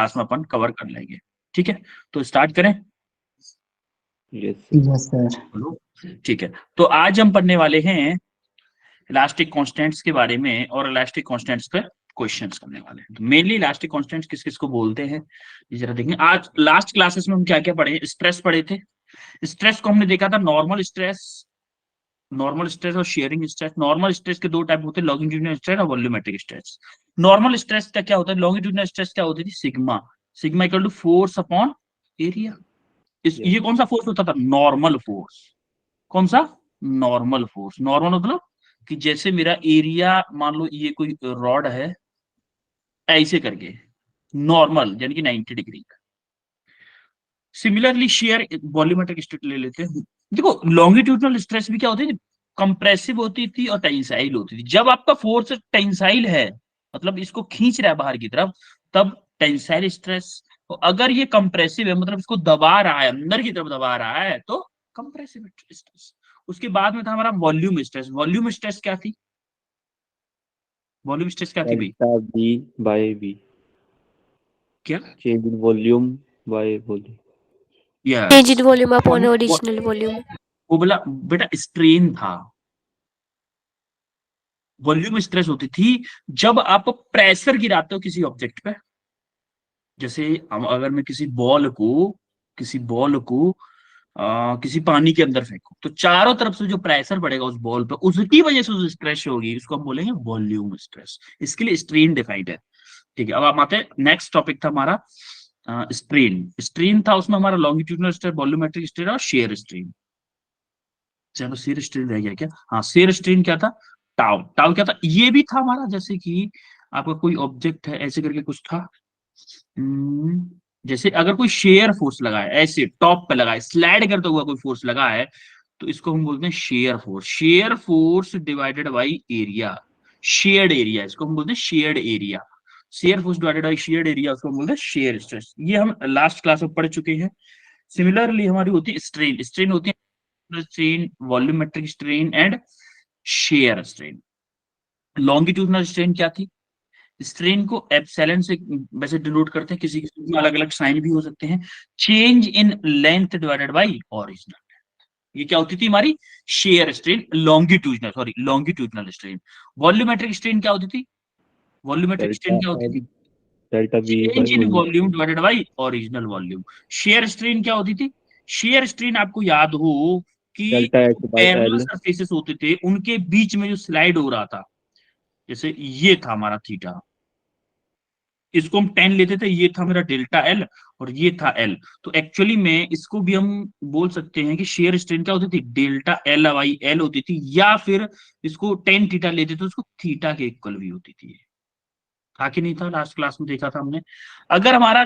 Class में अपन cover कर लेंगे। ठीक है, तो स्टार्ट करें। Yes sir. हेलो, ठीक है। तो आज हम पढ़ने वाले हैं इलास्टिक कांस्टेंट्स के बारे में और इलास्टिक कांस्टेंट्स पे क्वेश्चंस करने वाले हैं। तो मेनली इलास्टिक कांस्टेंट्स किस किस को बोलते हैं ये जरा देखें। आज लास्ट क्लासेस में हम क्या क्या पढ़े, स्ट्रेस पढ़े थे। स्ट्रेस को हमने देखा था नॉर्मल स्ट्रेस और शेयरिंग स्ट्रेस। नॉर्मल स्ट्रेस के दो टाइप होते हैं, लॉन्गिट्यूडिनल स्ट्रेस और वॉल्यूमेट्रिक स्ट्रेस। नॉर्मल स्ट्रेस का क्या होता है, लॉन्गिट्यूडिनल स्ट्रेस क्या होती थी, sigma. Sigma equal to force upon area. ये कौन सा फोर्स होता था, नॉर्मल फोर्स। कौन सा, नॉर्मल फोर्स। नॉर्मल मतलब कि जैसे मेरा एरिया, मान लो ये कोई रॉड है ऐसे करके, नॉर्मल यानी कि 90 degree. Similarly share volumetric stress ले लेते हैं। देखो लॉन्गिट्यूडनल स्ट्रेस भी क्या होती है, कंप्रेसिव होती थी और टेंसाइल होती थी। जब आपका फोर्स टेंसाइल है, मतलब इसको खींच रहा है बाहर की तरफ, तब टेंसाइल स्ट्रेस। तो अगर ये कंप्रेसिव है, मतलब इसको दबा रहा है, अंदर की तरफ दबा रहा है, तो कंप्रेसिव स्ट्रेस। उसके बाद में था हमारा वॉल्यूम स्ट्रेस। वॉल्यूम स्ट्रेस क्या थी, वॉल्यूम स्ट्रेस क्या थी भाई, डेल्टा बी बाय बी, क्या, change in volume by volume. Change yes. In volume upon original volume. वो बोला बेटा स्ट्रेन था। वॉल्यूम स्ट्रेस होती थी जब आप प्रेशर गिराते हो किसी ऑब्जेक्ट पे। जैसे अगर मैं किसी बॉल को किसी पानी के अंदर फेंकू, तो चारों तरफ से जो प्रेशर पड़ेगा उस बॉल पे, उसकी वजह से जो स्ट्रेस होगी उसको हम बोलेंगे वॉल्यूम स्ट्रेस। इसके लिए स्ट्रेन डिफाइंड है। ठीक है, अब हम आते हैं, नेक्स्ट टॉपिक था हमारा स्ट्रेन। स्ट्रेन था, उसमें हमारा लॉन्गिट्यूडनल स्ट्रेस, वॉल्यूमेट्रिक स्ट्रेन और शेयर स्ट्रेन। चलो शेयर स्ट्रेन रह गया क्या, हाँ शेयर स्ट्रेन क्या था, टाउ। टाउ क्या था, ये भी था हमारा, जैसे कि आपका कोई ऑब्जेक्ट है ऐसे करके कुछ था। जैसे अगर कोई शेयर फोर्स लगा है, ऐसे टॉप पे लगा है, स्लाइड करता हुआ कोई फोर्स लगा है, तो इसको हम बोलते हैं shear force. Shear force divided by area, shared area, इसको हम बोलते हैं shared area. Shear force divided by shared area, उसको हम बोलते हैं शेयर स्ट्रेस। ये हम लास्ट क्लास में पढ़ चुके हैं। सिमिलरली हमारी होती है स्ट्रेन। स्ट्रेन होती है strain, volumetric strain and shear strain. Longitudinal strain क्या थी, स्ट्रेन को एप्सिलॉन से वैसे डिनोट करते हैं, किसी किसी में अलग अलग साइन भी हो सकते हैं। Change in length divided by original. ये क्या होती थी हमारी, shear strain. Longitudinal strain. Volumetric strain क्या होती थी, वॉल्यूमेट्रिक डेल्टा स्ट्रेन क्या होती एल, थी, delta V by change in volume. Volume divided by original volume. Shear strain क्या होती थी, शेयर स्ट्रेन आपको याद हो कि delta H by parallel L. Surfaces होते थे, उनके बीच में जो स्लाइड हो रहा था, जैसे ये था हमारा थीटा, इसको हम 10 लेते थे, ये था मेरा डेल्टा एल और ये था एल। तो एक्चुअली में इसको भी हम बोल सकते हैं कि शेयर स्ट्रेन क्या होती थी, डेल्टा एल बाई एल होती थी, या फिर इसको 10 थीटा लेते थे, उसको थीटा के इक्वल भी होती थी। था कि नहीं था, लास्ट क्लास में देखा था हमने। अगर हमारा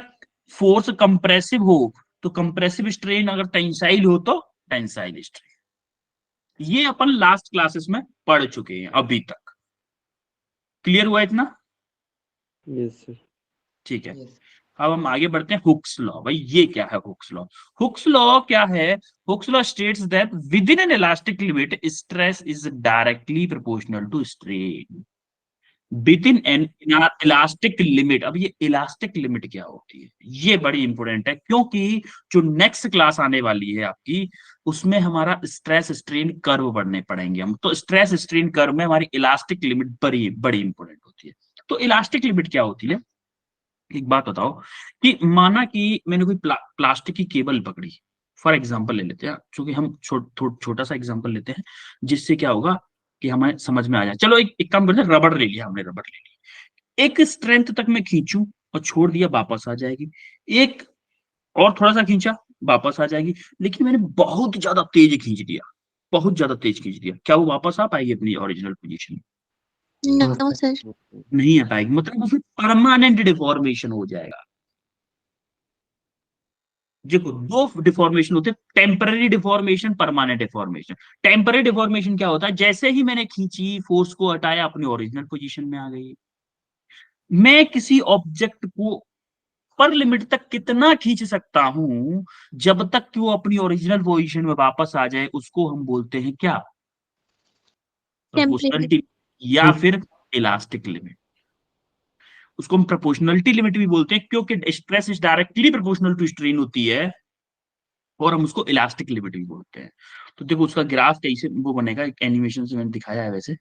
फोर्स कंप्रेसिव हो तो कंप्रेसिव स्ट्रेन, अगर टेंसाइल हो तो टेंसाइल स्ट्रेन। ये अपन लास्ट क्लासेस में पढ़ चुके हैं अभी तक। क्लियर हुआ इतना, यस सर। ठीक है। अब हम आगे बढ़ते हैं, हुक्स लॉ। भाई ये क्या है हुक्स लॉ, हुक्स लॉ क्या है, Hooke's law states that within an elastic limit stress is directly proportional to strain within an elastic limit. अब ये इलास्टिक लिमिट क्या होती है, ये बड़ी इंपॉर्टेंट है, क्योंकि जो नेक्स्ट क्लास आने वाली है आपकी, उसमें हमारा स्ट्रेस स्ट्रेन कर्व पढ़ने पड़ेंगे हम। तो स्ट्रेस स्ट्रेन कर्व में हमारी इलास्टिक लिमिट बड़ी बड़ी इंपॉर्टेंट होती है। तो इलास्टिक लिमिट क्या होती है, एक बात बताओ कि माना कि मैंने कोई प्लास्टिक की केबल पकड़ी, फॉर एग्जांपल ले लेते हैं, क्योंकि हम छोटा सा एग्जांपल लेते हैं जिससे क्या होगा कि हमें समझ में आ जाए। चलो एक काम करते हैं, रबड़ ले लिया हमने, रबड़ ले लिया, एक स्ट्रेंथ तक मैं खींचूं और छोड़ दिया, वापस आ जाएगी। एक और थोड़ा सा खींचा, वापस आ जाएगी। लेकिन मैंने बहुत ज्यादा तेज खींच दिया, बहुत ज्यादा तेज खींच दिया, क्या वो वापस आ पाएगी अपनी ओरिजिनल पोजीशन में, नो सर। नहीं आ पाएगी। मतलब उसमें परमानेंट डिफॉर्मेशन हो जाएगा। देखो दो डिफॉर्मेशन होते हैं, temporary deformation, permanent deformation. Temporary deformation क्या होता है, जैसे ही मैंने खींची, फोर्स को हटाया, अपनी ओरिजिनल पोजीशन में आ गई। मैं किसी ऑब्जेक्ट को पर लिमिट तक कितना खींच सकता हूं, जब तक कि वो अपनी ओरिजिनल पोजीशन में वापस आ जाए, उसको हम बोलते हैं क्या, टेम्परेरी। प्रोपोर्शनलिटी या फिर इलास्टिक लिमिट। उसको हम प्रोपोर्शनलिटी लिमिट भी बोलते हैं, क्योंकि stress is directly proportional to strain होती है, और हम उसको इलास्टिक लिमिट भी बोलते हैं। तो देखो उसका ग्राफ कैसे वो बनेगा, एनिमेशन से मैंने दिखाया है वैसे।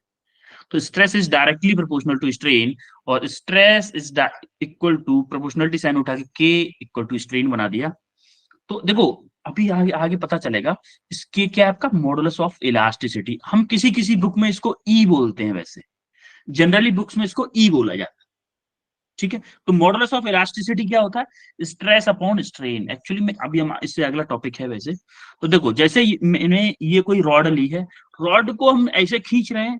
तो stress is directly proportional to strain, और stress is equal to proportionality sign उठा के के इक्वल टू स्ट्रेन बना दिया। तो देखो अभी आगे आगे पता चलेगा इसके क्या है, आपका मॉडुलस ऑफ इलास्टिसिटी। हम किसी किसी बुक में इसको ई बोलते हैं, वैसे जनरली बुक्स में इसको ई बोला जाता है, ठीक है। तो मॉडुलस ऑफ इलास्टिसिटी क्या होता है, स्ट्रेस अपॉन स्ट्रेन। एक्चुअली में अभी हम इससे अगला टॉपिक है वैसे। तो देखो जैसे मैंने ये कोई रॉड ली है, रॉड को हम ऐसे खींच रहे हैं,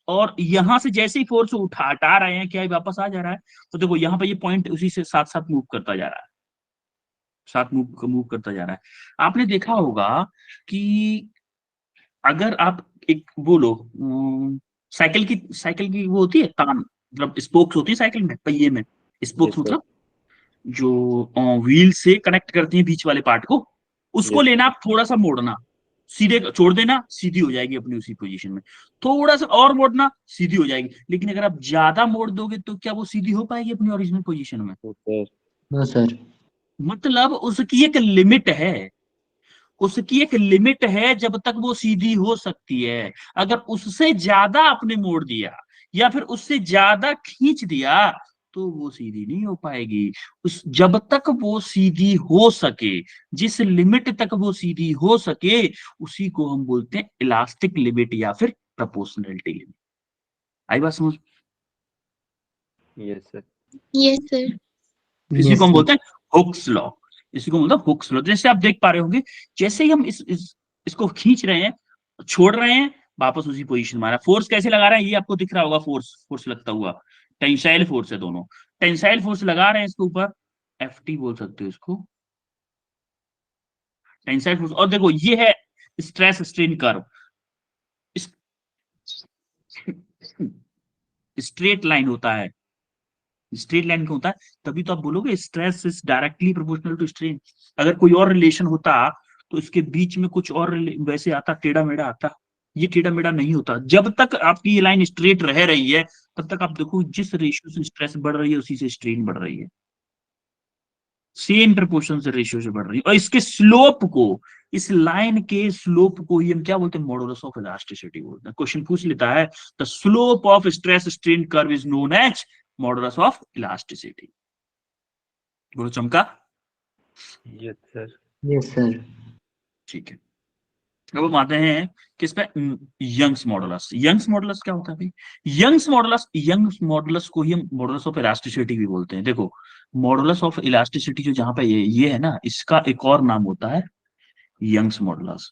और यहां से जैसे ही फोर्स उठा हटा रहे हैं, क्या ये वापस आ जा रहा है। तो देखो यहाँ पे ये पॉइंट उसी से साथ साथ मूव करता जा रहा है, साथ मूव करता जा रहा है। आपने देखा होगा कि अगर आप एक बोलो साइकिल की वो होती है कान, मतलब स्पोक्स होती है साइकिल में, पहिए में स्पोक्स Yes, sir. मतलब जो व्हील से कनेक्ट करती है बीच वाले पार्ट को, उसको Yes. लेना, आप थोड़ा सा मोड़ना, सीधे छोड़ देना, सीधी हो जाएगी अपनी उसी पोजीशन में। थोड़ा सा और मोड़ना, सीधी हो जाएगी। लेकिन अगर आप ज्यादा मोड़ दोगे तो क्या वो सीधी हो पाएगी अपनी ओरिजिनल पोजीशन में? No, sir. No sir. मतलब उसकी एक लिमिट है, उसकी एक लिमिट है जब तक वो सीधी हो सकती है। अगर उससे ज्यादा आपने मोड़ दिया या फिर उससे ज्यादा खींच दिया तो वो सीधी नहीं हो पाएगी। उस जब तक वो सीधी हो सके, जिस लिमिट तक वो सीधी हो सके, उसी को हम बोलते हैं इलास्टिक लिमिट या फिर प्रोपोर्शनलिटी लिमिट। आई बात समझ? Yes, sir. Yes, sir. इसी यस को हम सर। बोलते हैं हुक्स लॉ। इसी को बोलते हैं हुक्स लॉ। जैसे आप देख पा रहे होंगे, जैसे ही हम इसको खींच रहे हैं, छोड़ रहे हैं, वापस उसी पोजीशन में आ रहा है। फोर्स कैसे लगा रहे हैं ये आपको दिख रहा होगा, फोर्स फोर्स लगता हुआ, टेंसाइल फोर्स है दोनों। टेंसाइल फोर्स लगा रहे हैं इसके ऊपर, एफटी बोल सकते हो इसको, टेंसाइल फोर्स। और देखो ये है stress strain curve, straight line होता है, स्ट्रेट लाइन क्यों होता है? तभी तो आप बोलोगे stress is directly proportional to strain. अगर कोई और रिलेशन होता तो इसके बीच में कुछ और वैसे आता, टेढ़ा मेढ़ा आता। ये टेढ़ा मेढ़ा नहीं होता। जब तक आपकी ये लाइन स्ट्रेट रह रही है, तब तक आप देखो जिस रेशियो से स्ट्रेस बढ़ रही है उसी से स्ट्रेन बढ़ रही है, सेम प्रोपोर्शन से रेशियो से बढ़ रही है। और इसके स्लोप को, इस लाइन के स्लोप को ही हम क्या बोलते हैं, मॉडुलस ऑफ इलास्टिसिटी बोलते हैं। क्वेश्चन पूछ लेता है the slope of stress strain curve is known as modulus of elasticity. बोलो चमका। Yes, sir. Yes sir. ठीक है, अब हम आते हैं किस पे, यंग्स मॉडुलस। यंग्स मॉडुलस क्या होता है भाई? यंग्स मॉडुलस को ही हम मॉडुलस ऑफ इलास्टिसिटी भी बोलते हैं। देखो मॉडुलस ऑफ इलास्टिसिटी जो जहां पे ये है ना, इसका एक और नाम होता है यंग्स मॉडुलस।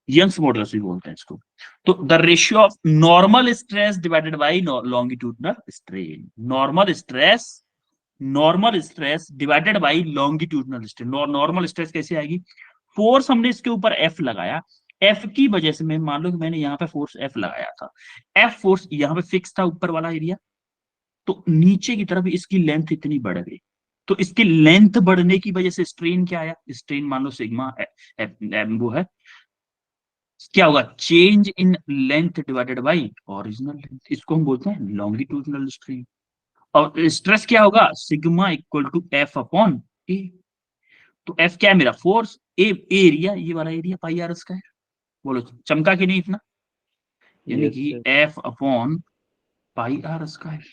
यंग्स मॉडुलस भी बोलते हैं इसको। तो the ratio of normal stress divided by longitudinal strain. Normal stress divided by longitudinal strain. Normal stress कैसे आएगी? फोर्स हमने इसके ऊपर एफ लगाया, एफ की वजह से, मैं मान लो कि मैंने यहाँ पे फोर्स एफ लगाया था, एफ फोर्स यहाँ पे फिक्स था ऊपर वाला एरिया, तो नीचे की तरफ इसकी लेंथ इतनी बढ़ गई, तो इसकी लेंथ बढ़ने की वजह से स्ट्रेन क्या आया? स्ट्रेन मान लो सिग्मा वो है, क्या होगा, change in length divided by original length. इसको हम बोलते हैं लॉन्गिट्यूडनल स्ट्रेन। और स्ट्रेस क्या होगा? Sigma equal to F upon A. तो एफ क्या है मेरा? फोर्स, ए एरिया, ये वाला एरिया पाई आर स्क्वायर। बोलो चमका कि नहीं इतना? यानी Yes, कि sir. F upon pi R square,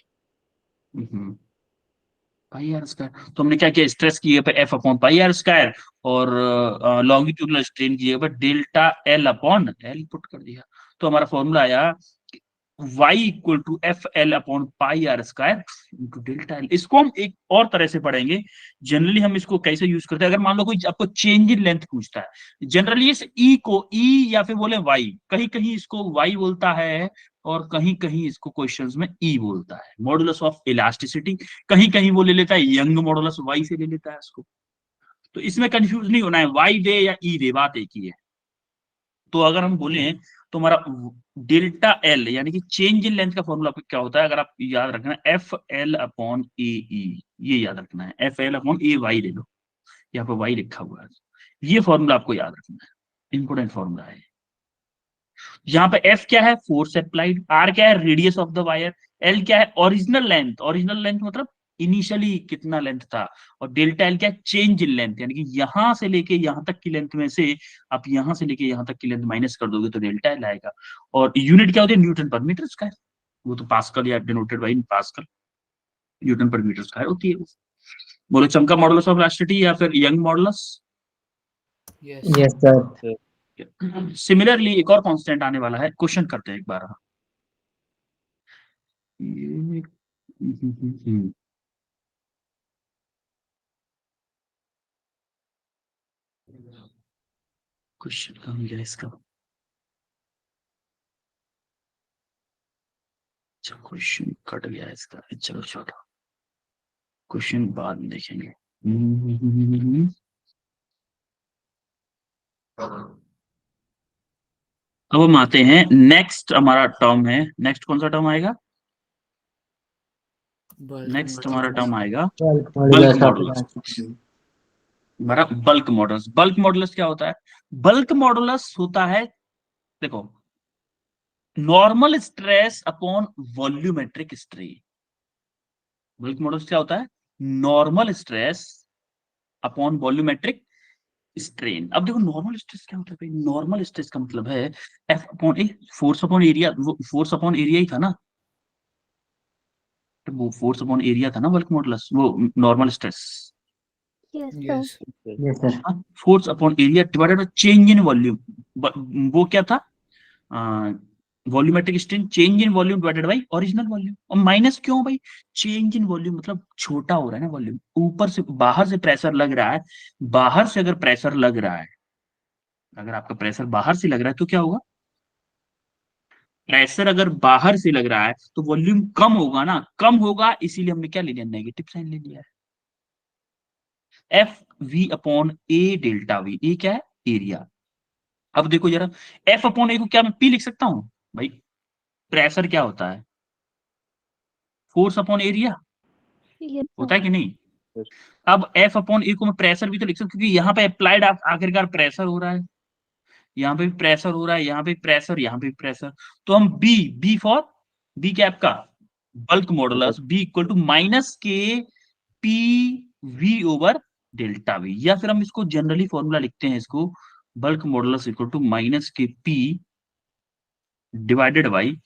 pi R square. तो हमने क्या किया, स्ट्रेस की जगह पे F upon pi R square, और लॉन्गिट्यूडनल स्ट्रेन की जगह पे delta L upon L put कर दिया। तो हमारा फॉर्मूला आया y equal to F L upon pi R square into delta L. इसको हम एक और तरह से पढ़ेंगे। जनरली हम इसको कैसे यूज करते हैं, अगर मान लो कोई आपको चेंज इन लेंथ पूछता है, जनरली इस ई को ई या फिर बोले वाई, कहीं कहीं इसको वाई बोलता है और कहीं कहीं इसको क्वेश्चंस में ई बोलता है, मॉडुलस ऑफ इलास्टिसिटी। कहीं कहीं वो ले लेता है यंग मॉडुलस, वाई से ले लेता है इसको। तो इसमें कंफ्यूज नहीं होना है, वाई दे या ई दे, बात एक ही है। तो अगर हम बोले तो हमारा डेल्टा एल यानी कि चेंज इन लेंथ का फॉर्मूला क्या होता है, अगर आप याद रखना, एफ एल अपॉन ए ई, ये याद रखना है। एफ एल अपॉन ए वाई ले लो, यहाँ पे वाई लिखा हुआ है, ये फॉर्मूला आपको याद रखना है, इंपोर्टेंट फॉर्मूला है। यहाँ पे एफ क्या है, फोर्स अप्लाइड, आर क्या है, radius of the wire, L क्या है, ओरिजिनल लेंथ, ओरिजिनल लेंथ मतलब इनिशियली कितना लेंथ था, और डेल्टा एल क्या है, चेंज इन लेंथ, यानी कि यहां से लेके यहां तक की लेंथ में से आप यहां से लेके यहां तक की लेंथ माइनस कर दोगे तो डेल्टा एल आएगा। और यूनिट क्या होती है, न्यूटन पर मीटर स्क्वायर, वो तो पास्कल या डिनोटेड बाई पास्कल, न्यूटन पर मीटर स्क्वायर होती है वो। बोलो चमका मॉडुलस ऑफ इलास्टिसिटी या फिर young modulus. Yes. Yes, sir. Similarly एक और कांस्टेंट आने वाला है, क्वेश्चन करते हैं एक बार। क्वेश्चन कहाँ गया इसका, अच्छा क्वेश्चन कट गया इसका, चलो छोटा, क्वेश्चन बाद में देखेंगे। अब हम आते हैं नेक्स्ट, हमारा टर्म है, नेक्स्ट कौन सा टर्म आएगा, Bulk नेक्स्ट modulus. हमारा टर्म आएगा Bulk bulk modulus of modulus. elasticity. हमारा बल्क मॉडुलस, बल्क मॉडुलस क्या होता है, बल्क मॉडुलस होता है, देखो, normal stress upon volumetric strain. Bulk modulus क्या होता है, normal stress upon volumetric strain. अब देखो नॉर्मल स्ट्रेस क्या होता है भाई, नॉर्मल स्ट्रेस का मतलब है एफ अपॉन ए, फोर्स अपॉन एरिया, वो फोर्स अपॉन एरिया ही था ना, तो वो फोर्स अपॉन एरिया था ना बल्क मॉडुलस, वो normal stress, Yes, sir. Yes. Yes, sir. Force upon area divided by change in volume, वो क्या था, volumetric strain change in volume divided by original volume. और माइनस क्यों भाई, चेंज इन वॉल्यूम मतलब छोटा हो रहा है ना वॉल्यूम, ऊपर से बाहर से प्रेशर लग रहा है, बाहर से अगर प्रेशर लग रहा है, अगर आपका प्रेशर बाहर से लग रहा है तो क्या होगा, प्रेशर अगर बाहर से लग रहा है तो वॉल्यूम कम होगा ना, कम होगा, इसीलिए हमने क्या ले लिया, नेगेटिव साइन ले लिया है। F V upon A delta V, A क्या है, एरिया। अब देखो जरा, एफ अपॉन ए को क्या मैं पी लिख सकता हूं भाई, प्रेशर क्या होता है, फोर्स अपॉन एरिया Yes, होता sir. है कि नहीं। Yes. अब एफ अपॉन ए को मैं प्रेशर भी तो लिख सकता हूं, क्योंकि यहाँ पे अप्लाइड आखिरकार प्रेशर हो रहा है, यहाँ पे भी प्रेशर हो रहा है, यहाँ पे भी प्रेशर, यहाँ पे भी प्रेशर, तो हम बी, बी फॉर, बी क्या आपका bulk modulus, B equal to minus के P V over delta V, या फिर हम इसको जनरली फॉर्मूला लिखते हैं इसको, bulk modulus equal to minus के P divided by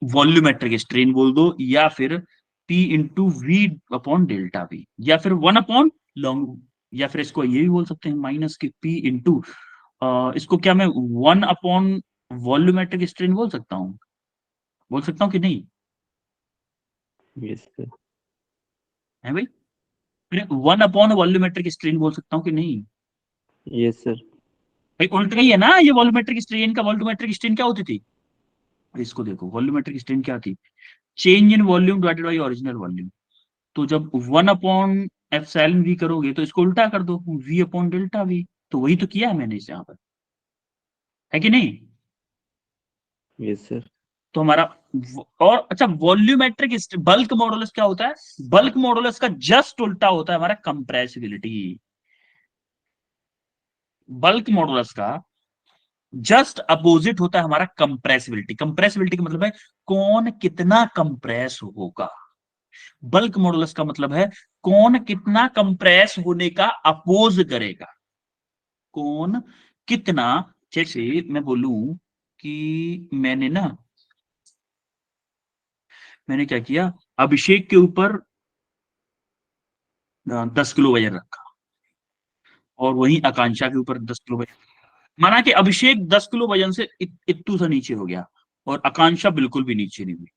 volumetric strain बोल दो, या फिर P into V upon delta V, या फिर वन अपॉन लॉन्ग, या फिर इसको ये भी बोल सकते हैं माइनस के पी इंटू, इसको क्या मैं वन अपॉन वॉल्यूमेट्रिक स्ट्रेन बोल सकता हूँ कि नहीं, Yes, sir. है भाई, फिर वन अपॉन वॉल्यूमेट्रिक स्ट्रेन बोल सकता हूँ कि नहीं Yes, sir. भाई, उल्टा ही है ना ये, वॉल्यूमेट्रिक स्ट्रेन का, वॉल्यूमेट्रिक स्ट्रेन क्या होती थी, इसको देखो वॉल्यूमेट्रिक स्ट्रेन क्या थी, change in volume divided by original volume, तो जब वन अपॉन एप्सिलॉन वी करोगे तो इसको उल्टा कर दो, वी अपॉन डेल्टा वी, तो वही तो किया है मैंने इसे यहाँ पर, है कि नहीं। Yes, sir. तो हमारा और अच्छा, वॉल्यूमेट्रिक बल्क मॉडुलस क्या होता है, बल्क मॉडुलस का जस्ट उल्टा होता है हमारा कंप्रेसिबिलिटी, बल्क मॉडुलस का जस्ट अपोजिट होता है हमारा कंप्रेसिबिलिटी। कंप्रेसिबिलिटी का मतलब है कौन कितना कंप्रेस होगा, बल्क मॉडुलस का मतलब है कौन कितना कंप्रेस होने का अपोज करेगा, कौन कितना, जैसे मैं बोलूं कि मैंने क्या किया, अभिषेक के ऊपर 10 किलो वजन रखा, और वहीं आकांक्षा के ऊपर 10 किलो वजन, माना कि अभिषेक 10 किलो वजन से इत्तू सा नीचे हो गया और आकांक्षा बिल्कुल भी नीचे नहीं हुई,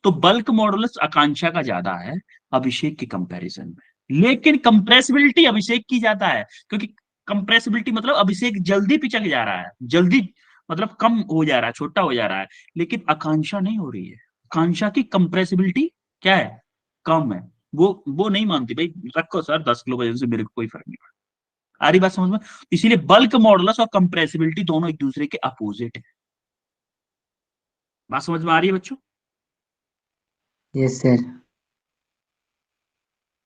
तो बल्क मॉडुलस आकांक्षा का ज्यादा है अभिषेक के कंपैरिजन में, लेकिन कंप्रेसिबिलिटी अभिषेक की ज्यादा है, क्योंकि कंप्रेसिबिलिटी मतलब अभिषेक जल्दी पिचक जा रहा है, जल्दी मतलब कम हो जा रहा है, छोटा हो जा रहा है, लेकिन आकांक्षा नहीं हो रही है, आकांक्षा की कंप्रेसिबिलिटी क्या है, कम है, वो नहीं मानती भाई, रखो सर 10 किलो वजन से मेरे को कोई फर्क नहीं पड़ता। आ रही बात समझ में, इसीलिए बल्क मॉडुलस और कंप्रेसिबिलिटी दोनों एक दूसरे के अपोजिट है। बात समझ में आ रही है बच्चों, Yes, sir.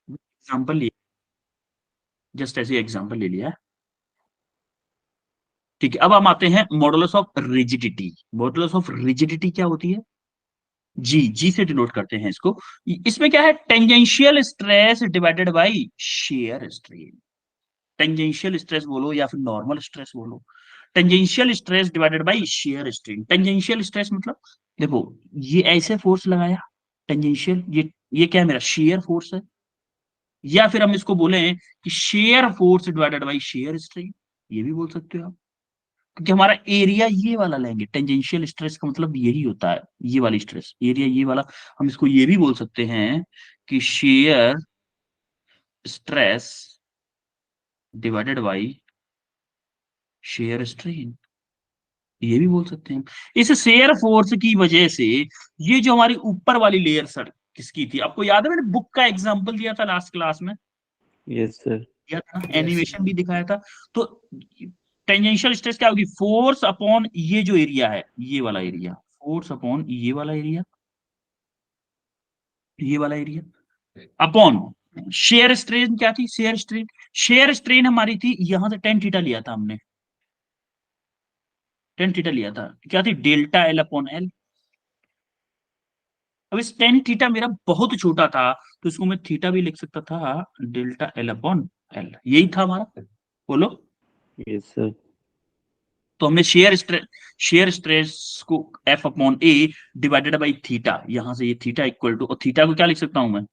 एग्जाम्पल लिया, जस्ट ऐसे एग्जाम्पल ले लिया, ठीक है, अब हम आते हैं modulus of rigidity. Modulus of rigidity क्या होती है? जी, जी से डिनोट करते हैं इसको। इसमें क्या है? Tangential stress divided by shear strain. Tangential stress बोलो या फिर नॉर्मल स्ट्रेस बोलो, tangential stress divided by shear strain. Tangential stress मतलब देखो, ये ऐसे फोर्स लगाया टेंजेंशियल, ये क्या है? मेरा शेयर फोर्स है। या फिर हम इसको बोले कि shear force divided by shear strain, ये भी बोल सकते हो आप। क्योंकि हमारा एरिया ये वाला लेंगे, टेंजेंशियल स्ट्रेस का मतलब यही होता है, ये वाली स्ट्रेस, एरिया ये वाला। हम इसको ये भी बोल सकते हैं कि shear stress divided by shear strain, ये भी बोल सकते हैं। इस शेयर फोर्स की वजह से ये जो हमारी ऊपर वाली लेयर सर किसकी थी? आपको याद है मैंने बुक का एग्जांपल दिया था लास्ट क्लास में, यस सर। दिया था, Yes. एनिमेशन भी दिखाया था। तो टेंजेंशियल स्ट्रेस क्या होगी? फोर्स अपॉन ये जो एरिया है, ये वाला एरिया, फोर्स अपॉन ये वाला एरिया, ये वाला एरिया अपॉन शेयर स्ट्रेन। क्या थी शेयर स्ट्रेन? शेयर स्ट्रेन हमारी थी यहां से टेन थीटा लिया था हमने, टेन थीटा लिया था। क्या थी? Delta L upon L. अब इस टेन थीटा मेरा बहुत छोटा था, तो इसको मैं थीटा भी लिख सकता था, डेल्टा एल अपॉन एल, यही था हमारा। बोलो। Yes sir. तो हमने शेयर स्ट्रेस को F upon A divided by theta, यहां से ये थीटा इक्वल टू, और थीटा को क्या लिख सकता हूं मैं?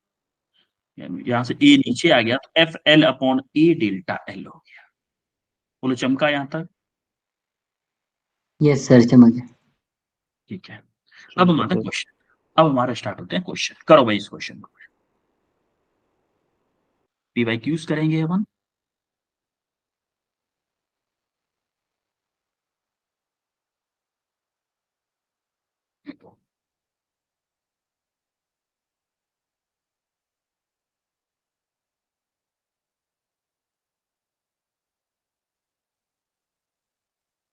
यहां से ए नीचे आ गया, तो F L upon A delta L हो गया। बोलो, चमका यहां तक? यस सर, चमक गया। ठीक है, अब हमारा क्वेश्चन, अब हमारा स्टार्ट होते हैं क्वेश्चन। करो भाई इस क्वेश्चन को, पीवाईक्यूज करेंगे अपन।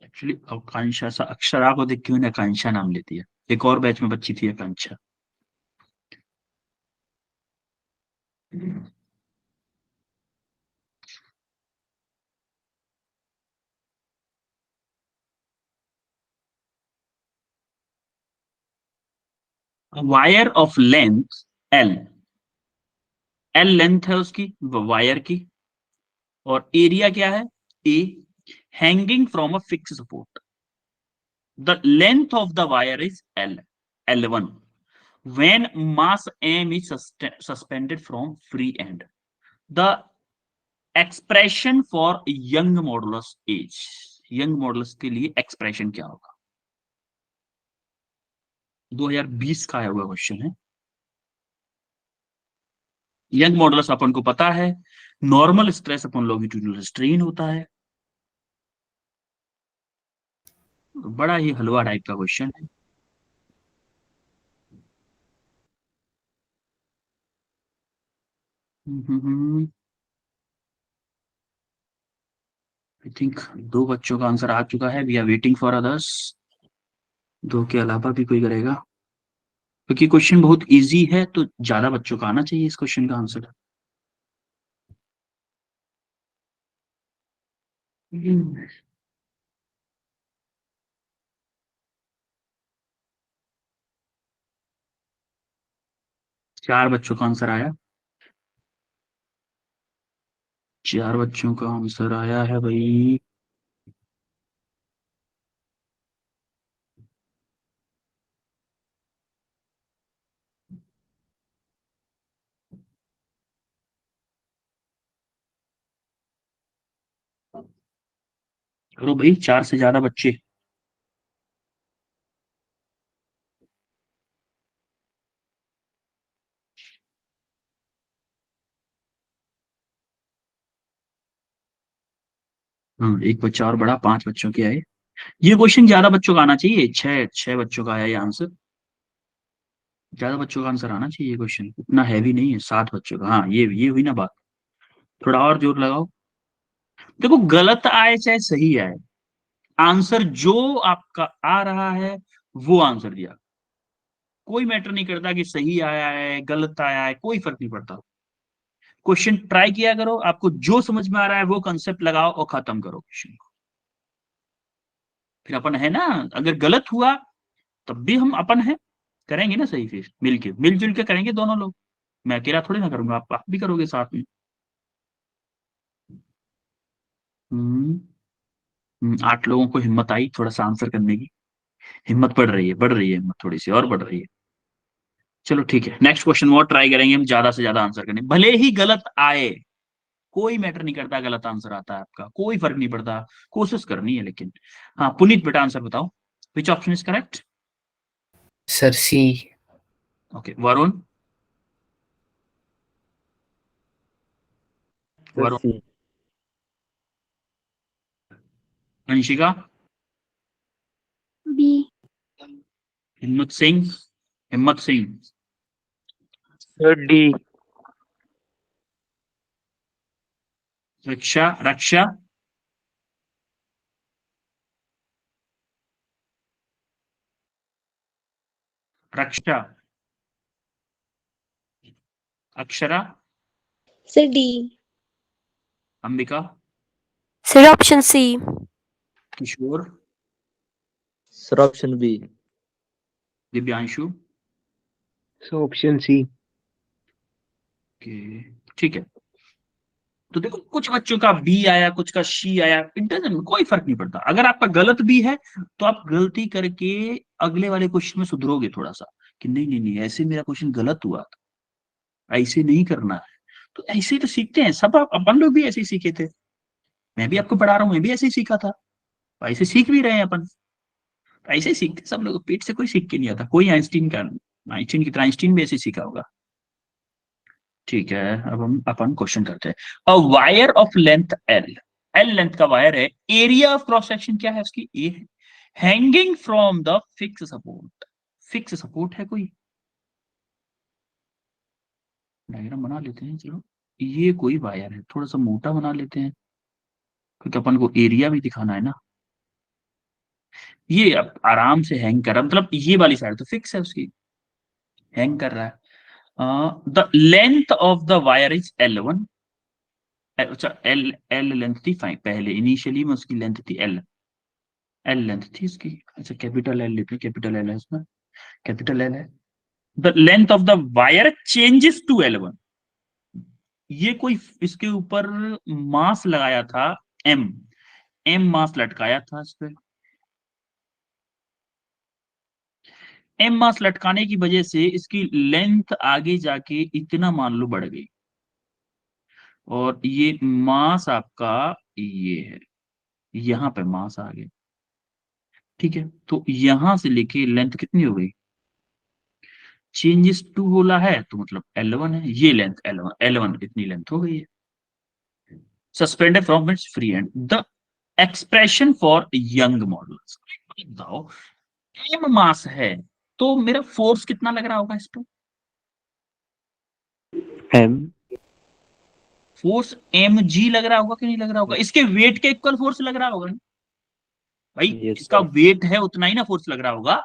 एक्चुअली आकांक्षा सा, अक्षरा को देख के मैंने आकांक्षा नाम लेती है। एक और बैच में बच्ची थी Akanksha. Wire of length L, L length है उसकी वायर की, और एरिया क्या है? A, hanging from a fix support. The length of the wire is L, L1, when mass m is suspended from free end. The expression for young modulus is, young modulus के लिए expression क्या होगा? 2020 का आया हुआ question है। Young modulus अपन को पता है, नॉर्मल स्ट्रेस अपन लॉन्गिट्यूडिनल स्ट्रेन होता है। बड़ा ही हलवा टाइप का क्वेश्चन है। आई थिंक दो बच्चों का आंसर आ चुका है, we are waiting for others. दो के अलावा भी कोई करेगा? क्योंकि क्वेश्चन बहुत इजी है, तो ज्यादा बच्चों का आना चाहिए इस क्वेश्चन का आंसर। चार बच्चों का आंसर आया, चार बच्चों का आंसर आया है भाई। करो भाई, चार से ज्यादा बच्चे। हाँ, एक बच्चा और बड़ा, पांच बच्चों के आए। ये क्वेश्चन ज्यादा बच्चों का आना चाहिए, छह छह बच्चों का आया ये आंसर। ज्यादा बच्चों का आंसर आना चाहिए, क्वेश्चन इतना हैवी नहीं है, सात बच्चों का। हाँ, ये हुई ना बात। थोड़ा और जोर लगाओ। देखो, गलत आए चाहे सही आए, आंसर जो आपका आ रहा है वो आंसर दिया। कोई मैटर नहीं करता कि सही आया है गलत आया है, कोई फर्क नहीं पड़ता। क्वेश्चन ट्राई किया करो, आपको जो समझ में आ रहा है वो कंसेप्ट लगाओ और खत्म करो क्वेश्चन को। फिर अपन है ना, अगर गलत हुआ तब भी हम अपन है, करेंगे ना सही, फिर मिलजुल के करेंगे दोनों लोग। मैं अकेला थोड़ी ना करूंगा, आप भी करोगे साथ में। 8 लोगों को हिम्मत आई थोड़ा सा आंसर करने की, हिम्मत बढ़ रही है हिम्मत थोड़ी सी और बढ़ रही है। चलो ठीक है, नेक्स्ट क्वेश्चन और ट्राई करेंगे हम ज्यादा से ज्यादा आंसर करने, भले ही गलत आए, कोई मैटर नहीं करता, गलत आंसर आता है आपका कोई फर्क नहीं पड़ता, कोशिश करनी है लेकिन। हाँ पुनीत बेटा आंसर बताओ, which option is correct? Sir, C. Okay Varun, Sir, Varun, C. Anshika, B. Himmat Singh, Himmat Singh, Sir, D. Raksha, Raksha, Raksha, Akshara, Sir, D. Ambika, Sir, option C. Kishore, Sir, option B. Divyanshu. So option C. Okay ठीक है, तो देखो कुछ बच्चों का बी आया, कुछ का सी आया, इट डजंट, कोई फर्क नहीं पड़ता। अगर आपका गलत भी है तो आप गलती करके अगले वाले क्वेश्चन में सुधरोगे थोड़ा सा, कि नहीं नहीं नहीं ऐसे मेरा क्वेश्चन गलत हुआ था, ऐसे नहीं करना है। तो ऐसे ही तो सीखते हैं सब, अपन लोग भी ऐसे ही सीखे थे, मैं भी आपको पढ़ा रहा हूँ, मैं भी ऐसे ही सीखा था, तो ऐसे सीख भी रहे हैं अपन, ऐसे ही सीखते सब लोग, पेट से कोई सीख के नहीं आता, कोई आइंस्टीन की तरह आइंस्टीन भी ऐसे ही सीखा होगा। ठीक है, अब हम अपन क्वेश्चन करते हैं। A wire of length L, L length का वायर है, एरिया ऑफ क्रॉस सेक्शन क्या है उसकी, ए है, hanging from the fix support, fix support है कोई, डायग्राम बना लेते हैं चलो, ये कोई वायर है, थोड़ा सा मोटा बना लेते हैं क्योंकि अपन को एरिया भी दिखाना है ना। ये अब आराम से हैंग कर रहा है, मतलब ये वाली साइड तो फिक्स है उसकी, हैंग कर रहा है। The length of the wire is L1, अच्छा एल एल लेंथ थी फाइन, पहले इनिशियली में उसकी लेंथ थी एल, एल लेंथ थी इसकी, अच्छा कैपिटल एल लेते हैं, कैपिटल एल है इसमें, कैपिटल एल है। The length of the wire changes to L1, ये कोई इसके ऊपर मास लगाया था, एम, एम मास लटकाया था इस पे, एम मास लटकाने की वजह से इसकी लेंथ आगे जाके इतना मान लो बढ़ गई, और ये मास आपका ये है, यहां पे मास आ गया, ठीक है, तो यहां से लेके लेंथ कितनी हो गई, चेंजेस टू बोला है तो मतलब L1 है, ये लेंथ L1, L1 इतनी लेंथ हो गई है, suspended from its free and. The expression for young models, बताओ एम मास है तो मेरा फोर्स कितना लग रहा होगा इस पे, M. फोर्स एम जी लग रहा होगा कि नहीं लग रहा होगा, इसके वेट के इक्वल फोर्स लग रहा होगा ना भाई, Yes, इसका sir. वेट है उतना ही ना फोर्स लग रहा होगा,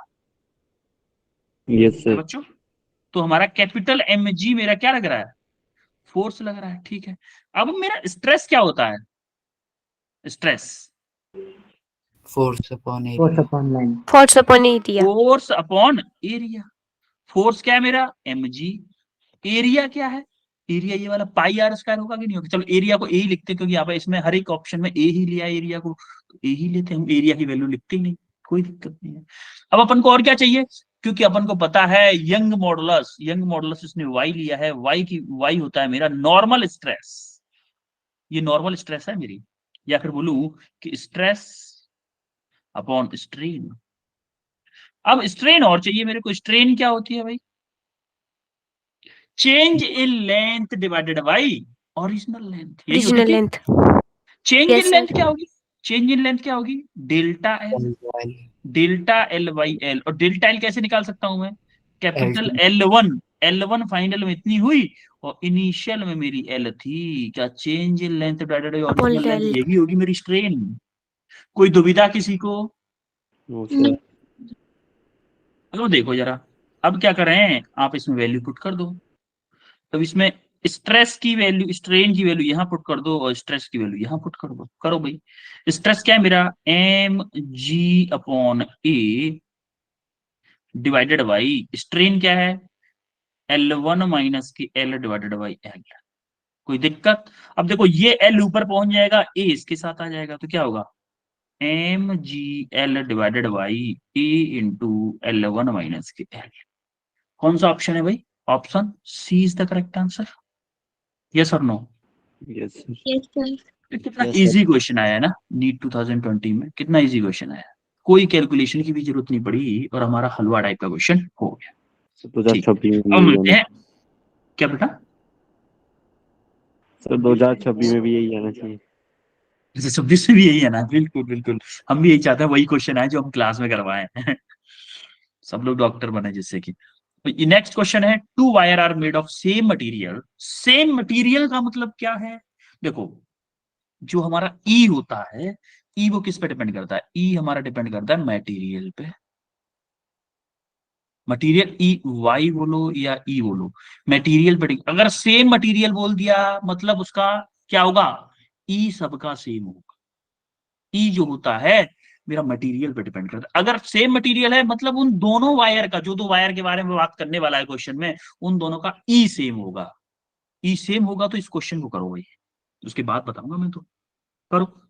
Yes, है sir. बच्चों। तो हमारा कैपिटल एम जी मेरा क्या लग रहा है, फोर्स लग रहा है, ठीक है। अब मेरा स्ट्रेस क्या होता है, stress, Force upon Force area. upon line. Force upon area. Force upon area, force क्या है मेरा एम जी, एरिया क्या है, एरिया ये वाला पाई आर स्क्वायर होगा कि नहीं होगा, चलो एरिया को ए ही लिखते हैं क्योंकि यहाँ पे इसमें हर एक ऑप्शन में ए ही लिया है एरिया को, तो ए ही लेते हैं हम, एरिया की वैल्यू लिखते ही नहीं, कोई दिक्कत नहीं है। अब अपन को और क्या चाहिए, क्योंकि अपन को पता है यंग मॉडुलस, यंग मॉडुलस इसने वाई लिया है, वाई होता है मेरा नॉर्मल स्ट्रेस, ये नॉर्मल स्ट्रेस है मेरी, या फिर बोलूं कि स्ट्रेस अपॉन स्ट्रेन। अब स्ट्रेन और चाहिए मेरे को, स्ट्रेन क्या होती है भाई, change in length divided by original length, यही होती Original थी। length. चेंज Yes, इन sir. लेंथ क्या होगी, चेंज इन लेंथ क्या होगी, delta L, L1. Delta L by L, और डेल्टा एल कैसे निकाल सकता हूं मैं, capital L2. L1, L1 final में इतनी हुई और इनिशियल में मेरी एल थी, क्या change in length divided by Upon original length, L. यही होगी मेरी स्ट्रेन। कोई दुविधा किसी को, No, sir. चलो देखो जरा, अब क्या करें, आप इसमें वैल्यू पुट कर दो, तो इसमें स्ट्रेस की वैल्यू, स्ट्रेन की वैल्यू यहाँ पुट कर दो और स्ट्रेस की वैल्यू यहाँ पुट कर दो, करो भाई। स्ट्रेस क्या है मेरा, M G upon A divided by strain क्या है, L1 माइनस की L डिवाइडेड बाई L। कोई दिक्कत? अब देखो ये L ऊपर पहुंच जाएगा, ए इसके साथ आ जाएगा, तो क्या होगा, M G L divided by A into L1 minus की L। कौन सा ऑप्शन है भाई, option C is the correct answer. Yes और no? Yes sir. Yes, sir. कितना Yes, इजी क्वेश्चन आया है ना, नीट 2020 में कितना इजी क्वेश्चन आया, कोई कैलकुलेशन की भी जरूरत नहीं पड़ी और हमारा हलवा टाइप का क्वेश्चन हो गया। सर 2026 में भी अब यही मिलते आना, हैं, क्या बेटा? सर 2026 में भी यही आना चाहिए। जैसे 26 में भी यही है ना, बिल्कुल बिल्कुल, हम भी यही चाहते हैं, वही क्वेश्चन है जो हम क्लास में करवाए हैं। सब लोग डॉक्टर बने जिससे कि। नेक्स्ट क्वेश्चन है, two wire are made of same material. Same material का मतलब क्या है, देखो जो हमारा ई होता है, ई वो किस पे डिपेंड करता है, ई हमारा डिपेंड करता है मटेरियल पे। मटेरियल ई, वाई बोलो या ई बोलो, मटेरियल पे अगर सेम मटेरियल बोल दिया मतलब उसका क्या होगा, ई सबका सेम होगा। ई जो होता है मेरा मटेरियल पे डिपेंड करता है। अगर सेम मटेरियल है मतलब उन दोनों वायर का, जो दो वायर के बारे में बात करने वाला है क्वेश्चन में, उन दोनों का ई सेम होगा। ई सेम होगा तो इस क्वेश्चन को करो भाई, उसके बाद बताऊंगा मैं तो, करो।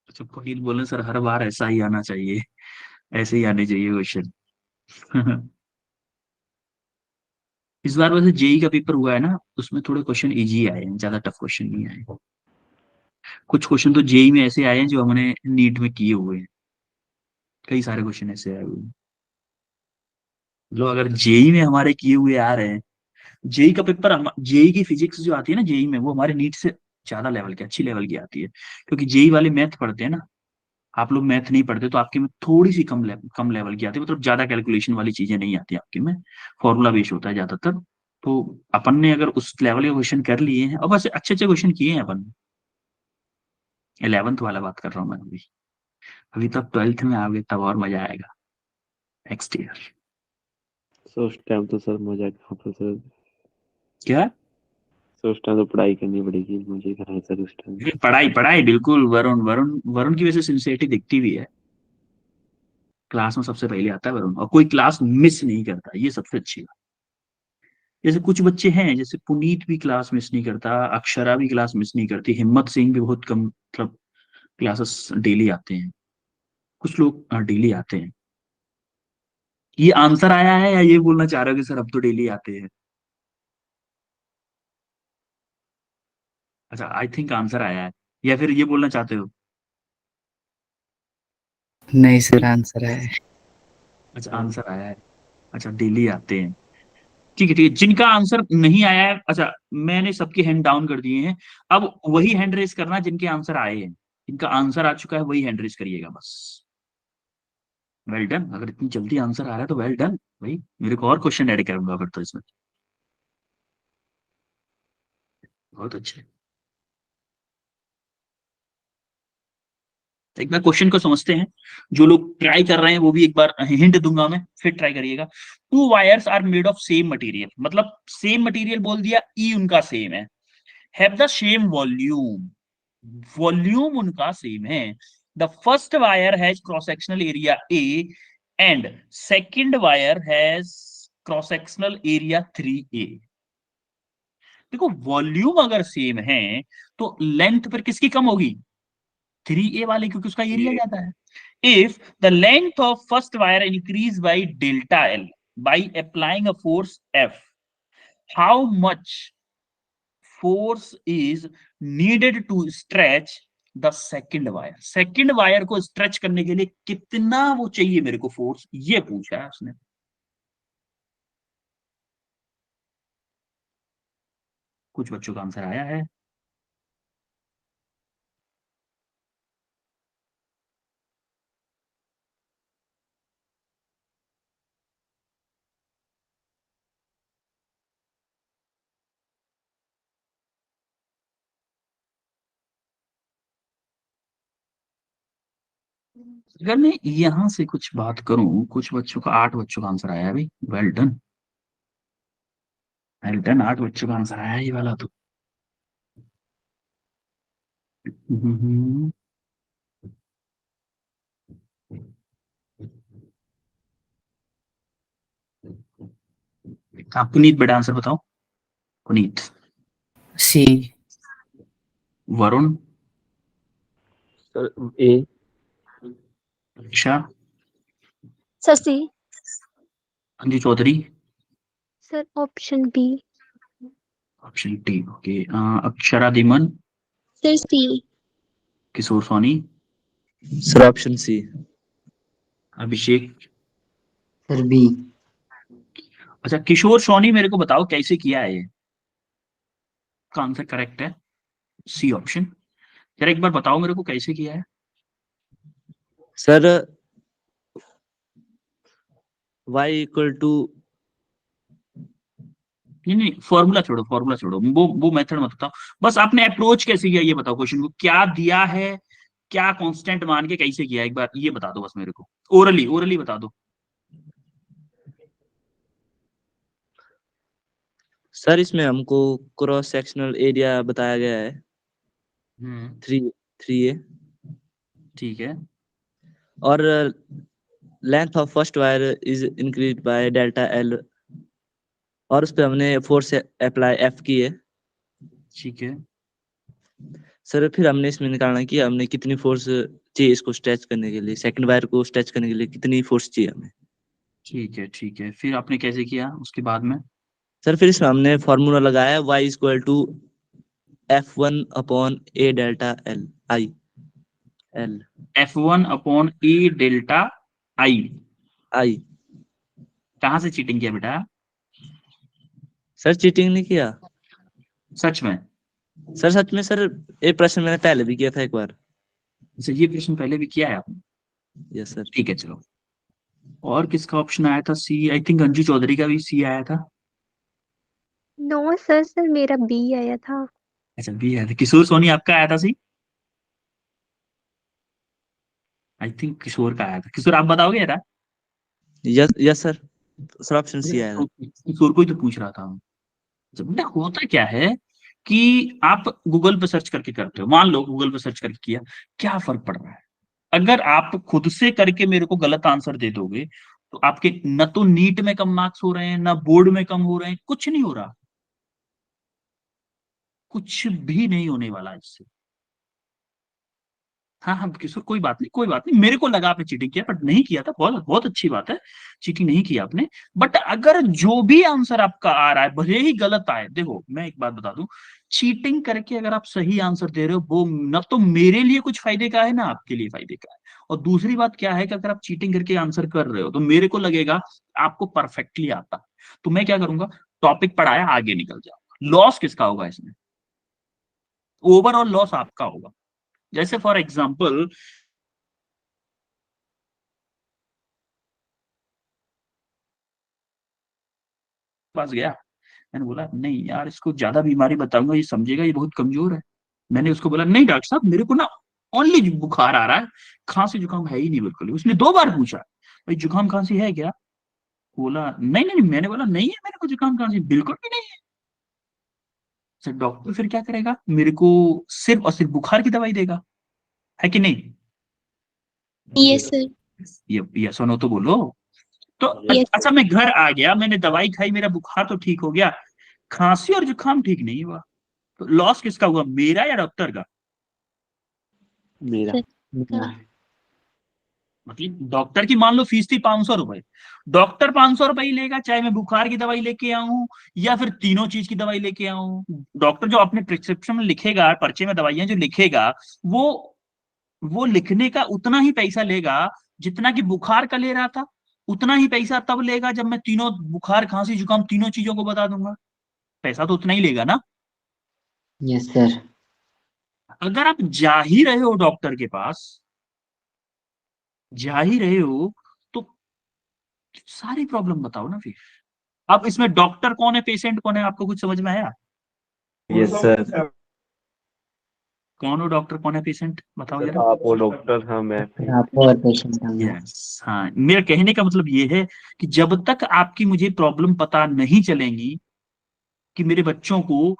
अच्छा पुनीत बोले सर हर बार ऐसा ही आना चाहिए, ऐसे ही आने चाहिए क्वेश्चन। इस बार वैसे जेई का पेपर हुआ है ना, उसमें थोड़े क्वेश्चन इजी आए हैं, ज्यादा टफ क्वेश्चन नहीं आए। कुछ क्वेश्चन तो जेई में ऐसे आए हैं जो हमने नीट में किए हुए हैं, कई सारे क्वेश्चन ऐसे आए हुए हैं। जो अगर जेई में हमारे किए हुए आ रहे हैं, जेई का पेपर, जेई की फिजिक्स जो आती है ना जेई में, वो हमारे नीट से ज्यादा लेवल की, अच्छी लेवल की आती है, क्योंकि जेई वाले मैथ पढ़ते हैं ना, आप लोग मैथ नहीं पढ़ते तो आपके में थोड़ी सी कम लेवल की आती है, मतलब ज्यादा कैलकुलेशन वाली चीजें नहीं आती आपके में, फॉर्मूला बेस होता है ज्यादातर। तो अपन ने अगर उस लेवल के क्वेश्चन कर लिए हैं, और वैसे अच्छे अच्छे क्वेश्चन किए हैं अपन, 11th वाला बात कर रहा हूँ मैं अभी, अभी तब 12th में आओगे तब और मजा आएगा नेक्स्ट ईयर। सर उस टाइम तो सर मजा कहाँ पर सर, क्या? सर उस टाइम तो पढ़ाई करनी पड़ेगी मुझे कहाँ है सर उस टाइम। पढ़ाई पढ़ाई बिल्कुल, वरुण वरुण वरुण की वजह से सिंसियरिटी दिखती भी है, क्लास में सबसे पहले आता है वरुण, और कोई क्लास मिस नहीं करता, ये सबसे अच्छी बात। जैसे कुछ बच्चे हैं, जैसे पुनीत भी क्लास मिस नहीं करता, अक्षरा भी क्लास मिस नहीं करती, हिम्मत सिंह भी बहुत कम, मतलब क्लासेस डेली आते हैं, कुछ लोग डेली आते हैं। ये आंसर आया है या ये बोलना चाह रहे हो कि सर अब तो डेली आते हैं? अच्छा आई थिंक आंसर आया है, या फिर ये बोलना चाहते हो? नहीं सर, आंसर है। अच्छा आंसर आया है, अच्छा डेली आते हैं, ठीक है ठीक है। जिनका आंसर नहीं आया है, अच्छा मैंने सबके हैंड डाउन कर दिए हैं, अब वही हैंड रेस करना जिनके आंसर आए हैं, जिनका आंसर आ चुका है वही हैंड रेस करिएगा बस। वेल डन, अगर इतनी जल्दी आंसर आ रहा है तो वेल डन भाई, मेरे को और क्वेश्चन ऐड करूंगा फिर तो इसमें, बहुत अच्छे। एक बार क्वेश्चन को समझते हैं, जो लोग ट्राई कर रहे हैं वो भी एक बार हिंट दूंगा मैं, फिर ट्राई करिएगा। Two wires are made of same material, मतलब सेम मटेरियल बोल दिया, ई उनका सेम है, have the same volume, volume उनका सेम है। The first wire has cross sectional area A and second wire has cross sectional area 3a। देखो volume अगर same है तो लेंथ पर किसकी कम होगी, 3a वाले, क्योंकि उसका एरिया ये ज्यादा है। If the length of first wire increase by delta L by applying a force F, how much force is needed to stretch the second wire? Second wire को स्ट्रेच करने के लिए कितना वो चाहिए मेरे को फोर्स, ये पूछा है उसने। कुछ बच्चों का आंसर आया है, अगर मैं यहां से कुछ बात करूं, कुछ बच्चों का 8 बच्चों का आंसर आया है भाई, वेल डन, वेल डन, 8 बच्चों का आंसर आया है ये वाला तो। हम्म, आप पुनीत बेटा आंसर बताओ, Puneet. C. Varun, sir A. Aksha, sir C. Anju Chaudhary, sir option B. Option T, okay. Akshara Dhiman, sir C. Kishore Soni, sir option C. Abhishek. Sir B. अच्छा किशोर सोनी, मेरे को बताओ कैसे किया है ये, का आंसर करेक्ट है सी ऑप्शन। जरा एक बार बताओ मेरे को कैसे किया है। सर y इक्वल टू नहीं नहीं, फॉर्मूला छोड़ो, फॉर्मूला छोड़ो, वो मेथड मत बताओ, बस आपने अप्रोच कैसे किया ये बताओ, क्वेश्चन को क्या दिया है, क्या कांस्टेंट मान के कैसे किया, एक बार ये बता दो बस मेरे को, ओरली ओरली बता दो। सर इसमें हमको क्रॉस सेक्शनल एरिया बताया गया है हम्म, 3a ठीक है। और length of first wire is increase by delta L और उस पे हमने फोर्स अप्लाई एफ की है। ठीक है, सर फिर हमने इसमें निकालना है कि हमने कितनी फोर्स चाहिए इसको स्ट्रेच करने के लिए, सेकंड वायर को स्ट्रेच करने के लिए कितनी फोर्स चाहिए हमें। ठीक है, ठीक है, फिर आपने कैसे किया उसके बाद में। सर फिर इसमें हमने फॉर्मूला लगाया y equal to F1 upon A delta L I L F1 upon A delta I. I. कहां से चीटिंग किया बेटा, सर चीटिंग नहीं किया सच में। सर, सच में सर, ये प्रश्न मैंने पहले भी किया था एक बार। अच्छा ये प्रश्न पहले भी किया है आपने, यस सर। ठीक है चलो। और किसका ऑप्शन आया था सी, आई थिंक अंजू चौधरी का भी सी आया था। नो सर, सर मेरा बी आया था। अच्छा बी आया था, किशोर सोनी आपका आया था सी, आई थिंक किशोर का आया था, किशोर आप बताओगे यार। Yes yes sir, sir option C आया था। किशोर को ही तो पूछ रहा था। अच्छा बेटा होता क्या है कि आप गूगल पे सर्च करके करते हो, मान लो गूगल पे सर्च करके किया, क्या फर्क पड़ रहा है, अगर आप खुद से करके मेरे को गलत आंसर दे दोगे तो आपके न तो नीट में कम मार्क्स हो रहे हैं, ना बोर्ड में कम हो रहे हैं, कुछ नहीं हो रहा, कुछ भी नहीं होने वाला इससे। हाँ हाँ किशोर कोई बात नहीं, कोई बात नहीं, मेरे को लगा आपने चीटिंग किया बट नहीं किया था, बहुत बहुत अच्छी बात है, चीटिंग नहीं किया आपने। बट अगर जो भी आंसर आपका आ रहा है भले ही गलत आए, देखो मैं एक बात बता दूं, चीटिंग करके अगर आप सही आंसर दे रहे हो वो न तो मेरे लिए कुछ फायदे का है ना आपके लिए फायदे का है। और दूसरी बात क्या है कि अगर आप चीटिंग करके आंसर कर रहे हो तो मेरे को लगेगा आपको परफेक्टली आता है, तो मैं क्या करूंगा, टॉपिक पढ़ाया आगे निकल जाऊंगा। लॉस किसका होगा इसमें, ओवरऑल लॉस आपका होगा। जैसे फॉर एग्जाम्पल पास गया, मैंने बोला नहीं यार इसको ज्यादा बीमारी बताऊंगा ये समझेगा ये बहुत कमजोर है, मैंने उसको बोला नहीं डॉक्टर साहब मेरे को ना ओनली बुखार आ रहा है, खांसी जुकाम है ही नहीं बिल्कुल। उसने 2 बार पूछा भाई जुकाम खांसी है क्या, बोला नहीं नहीं नहीं। मैंने बोला नहीं है मेरे को जुकाम खांसी बिल्कुल भी नहीं है। सर डॉक्टर फिर क्या करेगा, मेरे को सिर्फ और सिर्फ बुखार की दवाई देगा, है कि नहीं। Yes sir. ये सुनो तो बोलो। तो यस अच्छा मैं घर आ गया, मैंने दवाई खाई, मेरा बुखार तो ठीक हो गया, खांसी और जुकाम ठीक नहीं हुआ, तो लॉस किसका हुआ, मेरा या डॉक्टर का। मेरा। सर। मतलब डॉक्टर की मान लो फीस थी 500 रुपए, डॉक्टर 500 रुपए ही लेगा चाहे मैं बुखार की दवाई लेके आऊं या फिर तीनों चीज की दवाई लेके आऊं। डॉक्टर जो अपने प्रिस्क्रिप्शन में लिखेगा, पर्चे में दवाइयां जो लिखेगा, वो वो लिखने का उतना ही पैसा लेगा जितना कि बुखार का ले रहा था, उतना ही पैसा तब लेगा जब मैं तीनों बुखार खांसी जुकाम तीनों चीजों को बता दूंगा, पैसा तो उतना ही लेगा ना। Yes sir. अगर आप जा ही रहे हो डॉक्टर के पास, जा ही रहे हो तो सारी प्रॉब्लम बताओ ना फिर। अब इसमें डॉक्टर कौन है पेशेंट कौन है आपको कुछ समझ में आया, यस सर। कौन हो डॉक्टर, कौन है पेशेंट, बताओ जरा। आप वो डॉक्टर, हाँ मैं आप और पेशेंट होंगे। यस, हाँ, मेरा कहने का मतलब ये है कि जब तक आपकी मुझे प्रॉब्लम पता नहीं चलेंगी कि मेरे बच्चों को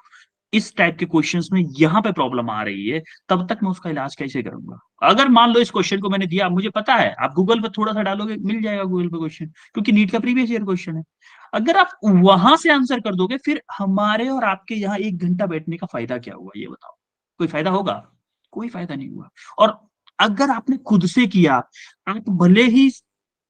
इस टाइप के क्वेश्चंस में यहाँ पे प्रॉब्लम आ रही है, तब तक मैं उसका इलाज कैसे करूंगा। अगर मान लो इस क्वेश्चन को मैंने दिया, मुझे पता है, आप गूगल पे थोड़ा सा डालोगे मिल जाएगा गूगल पे क्वेश्चन, क्योंकि नीट का प्रीवियस ईयर क्वेश्चन है। अगर आप वहां से आंसर कर दोगे, फिर हमारे और आपके यहाँ 1 घंटा बैठने का फायदा क्या हुआ, ये बताओ। कोई फायदा होगा? कोई फायदा नहीं हुआ। और अगर आपने खुद से किया, आप भले ही,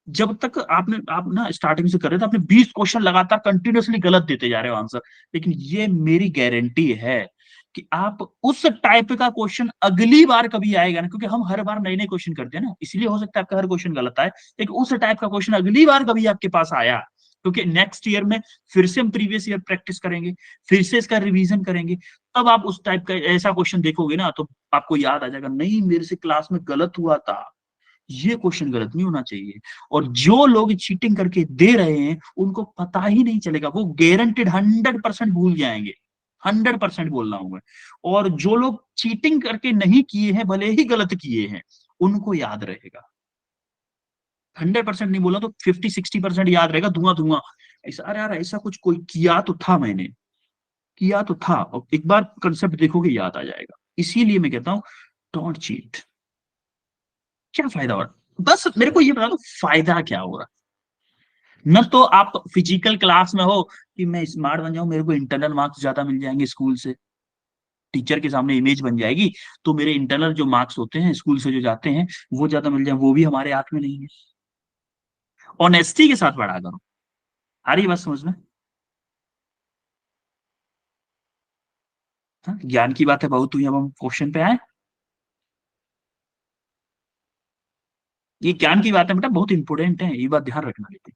जब तक आप ना स्टार्टिंग से कर रहे थे, आपने 20 क्वेश्चन लगातार कंटिन्यूअसली गलत देते जा रहे हो आंसर, लेकिन ये मेरी गारंटी है कि आप उस टाइप का क्वेश्चन अगली बार कभी आएगा ना, क्योंकि हम हर बार नए नए क्वेश्चन करते हैं ना, इसलिए हो सकता है आपका हर क्वेश्चन गलत आए, लेकिन उस टाइप का क्वेश्चन अगली बार कभी आपके पास आया, क्योंकि नेक्स्ट ईयर में फिर से हम प्रीवियस ईयर प्रैक्टिस करेंगे, फिर से इसका रिवीजन करेंगे, तब आप उस टाइप का ऐसा क्वेश्चन देखोगे ना, तो आपको याद आ जाएगा, नहीं मेरे से क्लास में गलत हुआ था, ये क्वेश्चन गलत नहीं होना चाहिए। और जो लोग चीटिंग करके दे रहे हैं, उनको पता ही नहीं चलेगा, वो गारंटेड 100% भूल जाएंगे, 100% बोल रहा हूं मैं। और जो लोग चीटिंग करके नहीं किए हैं, भले ही गलत किए हैं, उनको याद रहेगा। 100% नहीं बोला तो 50-60% याद रहेगा, धुआं धुआं, ऐसा, अरे यार ऐसा कुछ कोई किया तो था, मैंने किया तो था, और एक बार कंसेप्ट देखोगे याद आ जाएगा। इसीलिए मैं कहता हूं, डोंट चीट। क्या फायदा हो रहा, बस मेरे को ये बता दो फायदा क्या हो रहा। न तो आप फिजिकल क्लास में हो कि मैं स्मार्ट बन जाऊं, मेरे को इंटरनल मार्क्स ज्यादा मिल जाएंगे स्कूल से, टीचर के सामने इमेज बन जाएगी, तो मेरे इंटरनल जो मार्क्स होते हैं स्कूल से जो जाते हैं वो ज्यादा मिल जाए, वो भी हमारे हाथ में नहीं है। ऑनेस्टी के साथ पढ़ा करो। आ रही बात समझ में? हाँ, ज्ञान की बात है बहुत हुई, अब हम क्वेश्चन पे आए। ये ज्ञान की बात है बेटा, बहुत इंपॉर्टेंट है, ये बात ध्यान रखना, लेकिन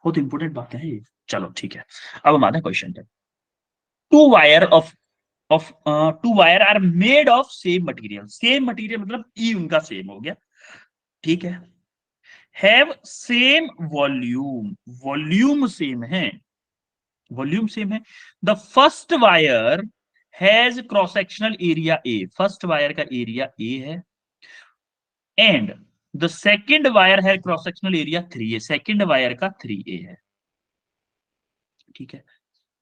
बहुत इंपॉर्टेंट बातें हैं ये। चलो ठीक है, अब हम आते हैं क्वेश्चन पे। Two wire of two wire are made of same material, same material मतलब ई उनका सेम हो गया, ठीक है। Have same volume, volume same है, वॉल्यूम सेम है। The first wire has cross sectional area A, first wire का area A है, एंड द सेकेंड वायर है क्रॉस सेक्शनल एरिया 3 है, सेकेंड वायर का 3A है, ठीक है।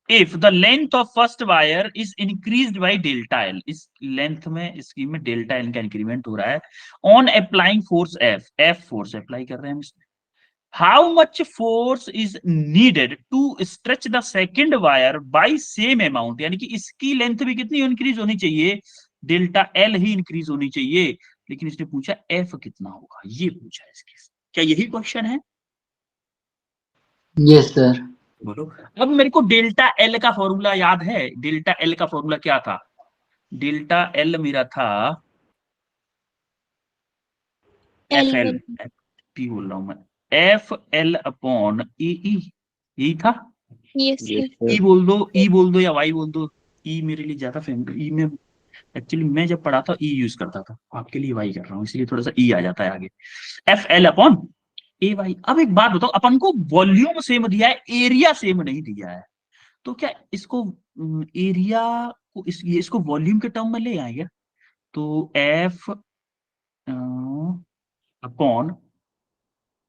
If the length of first wire is increased by delta L, इस length में, इस स्कीम में डेल्टा एल का इंक्रीमेंट हो रहा है, on applying force F, F force apply कर रहे हैं हम इसमें, how much force is needed to stretch the second wire by same amount, यानी कि इसकी लेंथ भी कितनी इंक्रीज होनी चाहिए, डेल्टा एल ही इंक्रीज होनी चाहिए, लेकिन इसने पूछा एफ कितना होगा, ये पूछा है इसके। क्या यही क्वेश्चन है? Yes sir. बोलो। अब मेरे को डेल्टा एल का फॉर्मूला याद है, डेल्टा एल का फॉर्मूला क्या था? डेल्टा एल मेरा था एफ एल, पी बोल रहा हूं मैं, एफ एल अपॉन ई, यही था। Yes yes sir. ई बोल दो, ई बोल दो या वाई बोल दो, ई मेरे लिए ज्यादा फेमस, ई में एक्चुअली मैं जब पढ़ा था ई यूज करता था, आपके लिए वाई कर रहा हूँ, इसलिए थोड़ा सा ई आ जाता है आगे। एफ एल अपॉन ए वाई। अब एक बात बताओ, अपन को वॉल्यूम सेम दिया है, एरिया सेम नहीं दिया है, तो क्या इसको एरिया को इसको वॉल्यूम के टर्म में ले आएगा, तो एफ अपॉन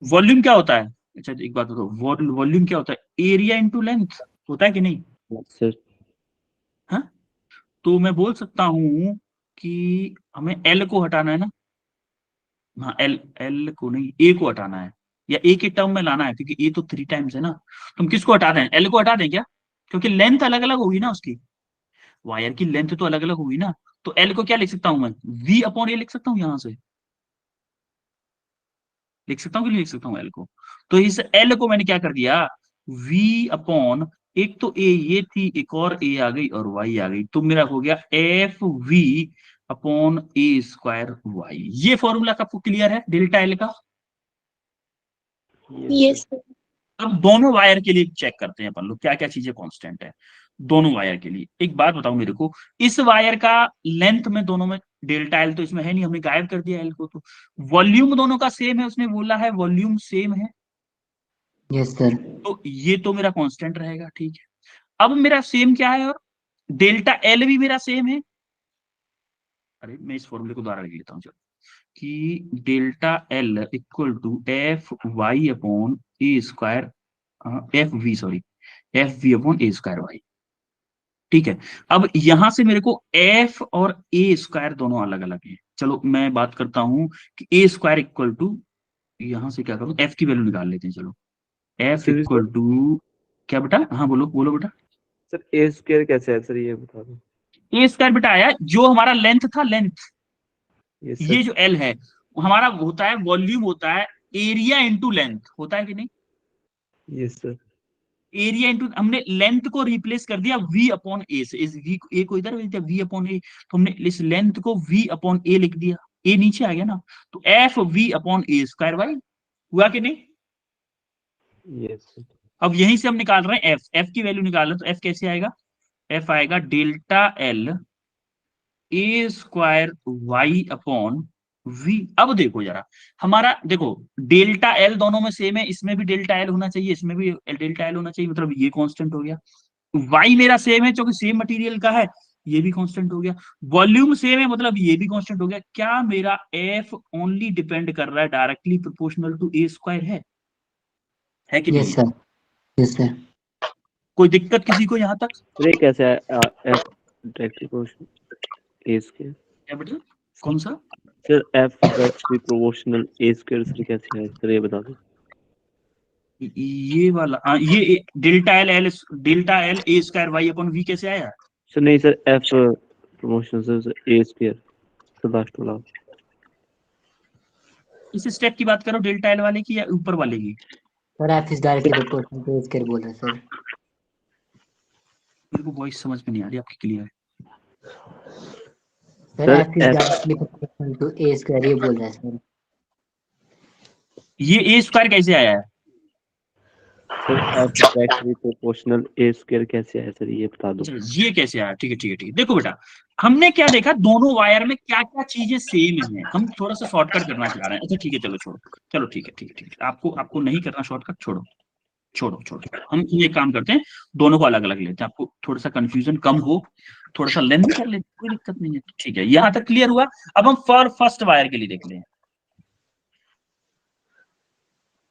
वॉल्यूम क्या होता है, अच्छा एक बात बताओ, वॉल्यूम क्या होता है, एरिया इंटू लेंथ होता है कि नहीं? सर। हाँ, तो मैं बोल सकता हूं कि हमें एल को हटाना है ना, हाँ एल, एल को नहीं ए को हटाना है, या ए के टर्म में लाना है, क्योंकि ए तो 3 टाइम्स है ना, तो हम किसको हटा दें, एल को हटा दें क्या, क्योंकि लेंथ अलग अलग होगी ना उसकी, वायर की लेंथ तो अलग अलग होगी ना, तो एल को क्या लिख सकता हूं मैं, वी अपॉन ए लिख सकता हूं, यहां से लिख सकता हूं कि नहीं लिख सकता हूं एल को, तो इस एल को मैंने क्या कर दिया, वी अपॉन, एक तो ए ये थी, एक और ए आ गई और वाई आ गई, तो मेरा हो गया F V upon A square Y. ये फॉर्मूला आपको क्लियर है डेल्टा एल का? Yes sir. अब दोनों वायर के लिए चेक करते हैं अपन लोग क्या क्या चीजें कांस्टेंट है दोनों वायर के लिए। एक बात बताओ मेरे को, इस वायर का लेंथ में दोनों में डेल्टा एल तो इसमें है नहीं, हमने गायब कर दिया एल को, तो वॉल्यूम दोनों का सेम है, उसने बोला है वॉल्यूम सेम है, यस सर। तो ये तो मेरा कांस्टेंट रहेगा, ठीक है। अब मेरा सेम क्या है, और डेल्टा एल भी मेरा सेम है, अरे मैं इस फॉर्मूले को दोबारा लिख लेता हूँ, चलो, कि delta L equal to F Y upon A square, F V sorry, F V upon A square Y. ठीक है, अब यहां से मेरे को एफ और ए स्क्वायर दोनों अलग अलग है। चलो मैं बात करता हूं कि ए स्क्वायर इक्वल टू, यहां से क्या करूं, एफ की वैल्यू निकाल लेते हैं। चलो एफ सर इक्वल टू क्या बेटा, हाँ बोलो बोलो बेटा। सर ए स्क्वायर कैसे है सर, ये बता दो। ए स्क्वायर बेटा आया जो हमारा लेंथ था, लेंथ, यस ये सर। जो एल है हमारा होता है वॉल्यूम, होता है एरिया इंटू लेंथ, होता है कि नहीं। Yes sir. एरिया इंटू, हमने लेंथ को रिप्लेस कर दिया वी अपॉन ए से, इस वी ए को इधर भेज दिया वी अपॉन ए, तो हमने इस लेंथ को वी अपॉन ए लिख दिया, ए नीचे आ गया ना, तो F V upon A square Y, हुआ कि नहीं। Yes sir. अब यहीं से हम निकाल रहे हैं एफ, एफ की वैल्यू निकाल रहे हैं, तो एफ कैसे आएगा, एफ आएगा delta L A square Y upon V. अब देखो जरा, हमारा देखो डेल्टा एल दोनों में सेम है, इसमें भी डेल्टा एल होना चाहिए, इसमें भी डेल्टा एल होना चाहिए, मतलब ये कांस्टेंट हो गया। वाई मेरा सेम है क्योंकि सेम मटेरियल का है, ये भी कांस्टेंट हो गया। वॉल्यूम सेम है मतलब ये भी कांस्टेंट हो गया। क्या मेरा एफ ओनली डिपेंड कर रहा है directly proportional to A square है कि नहीं यस है? Sir, yes sir. कोई दिक्कत किसी को यहाँ तक? सर ये कैसे है, F directly proportional A square. क्या बेटा, कौन सा? Sir F directly proportional A square sir कैसे है सर, ये बता दो। ये वाला ये delta L L, delta L A square Y upon V कैसे आया? सर नहीं sir, F proportional sir A square sir last वाला। इस स्टेप की बात करो डेल्टा एल वाले की या ऊपर वाले की? Sir F is directly proportional to A square बोल रहे हैं सर। मेरे को वॉइस समझ में नहीं आ रही आपकी, क्लियर है? Sir sir, F is F- directly proportional to A square ये बोल रहे हैं सर। ये ए स्क्वायर कैसे आया है? Sir F directly proportional A square कैसे है सर, ये बता दो। अच्छा, ये कैसे आया, ठीक है ठीक है ठीक है। देखो बेटा, हमने क्या देखा, दोनों वायर में क्या क्या चीजें सेम है, हम थोड़ा सा शॉर्टकट करना चाह रहे हैं। अच्छा ठीक है, चलो छोड़ो, चलो ठीक है ठीक है ठीक है, आपको आपको नहीं करना शॉर्टकट, छोड़ो छोड़ो छोड़ो, हम ये काम करते हैं, दोनों को अलग अलग लेते हैं, आपको थोड़ा सा कंफ्यूजन कम हो, थोड़ा सा लेंथ कर लेते हैं, कोई दिक्कत नहीं है। ठीक है, यहां तक क्लियर हुआ। अब हम फर्स्ट वायर के लिए देख लें,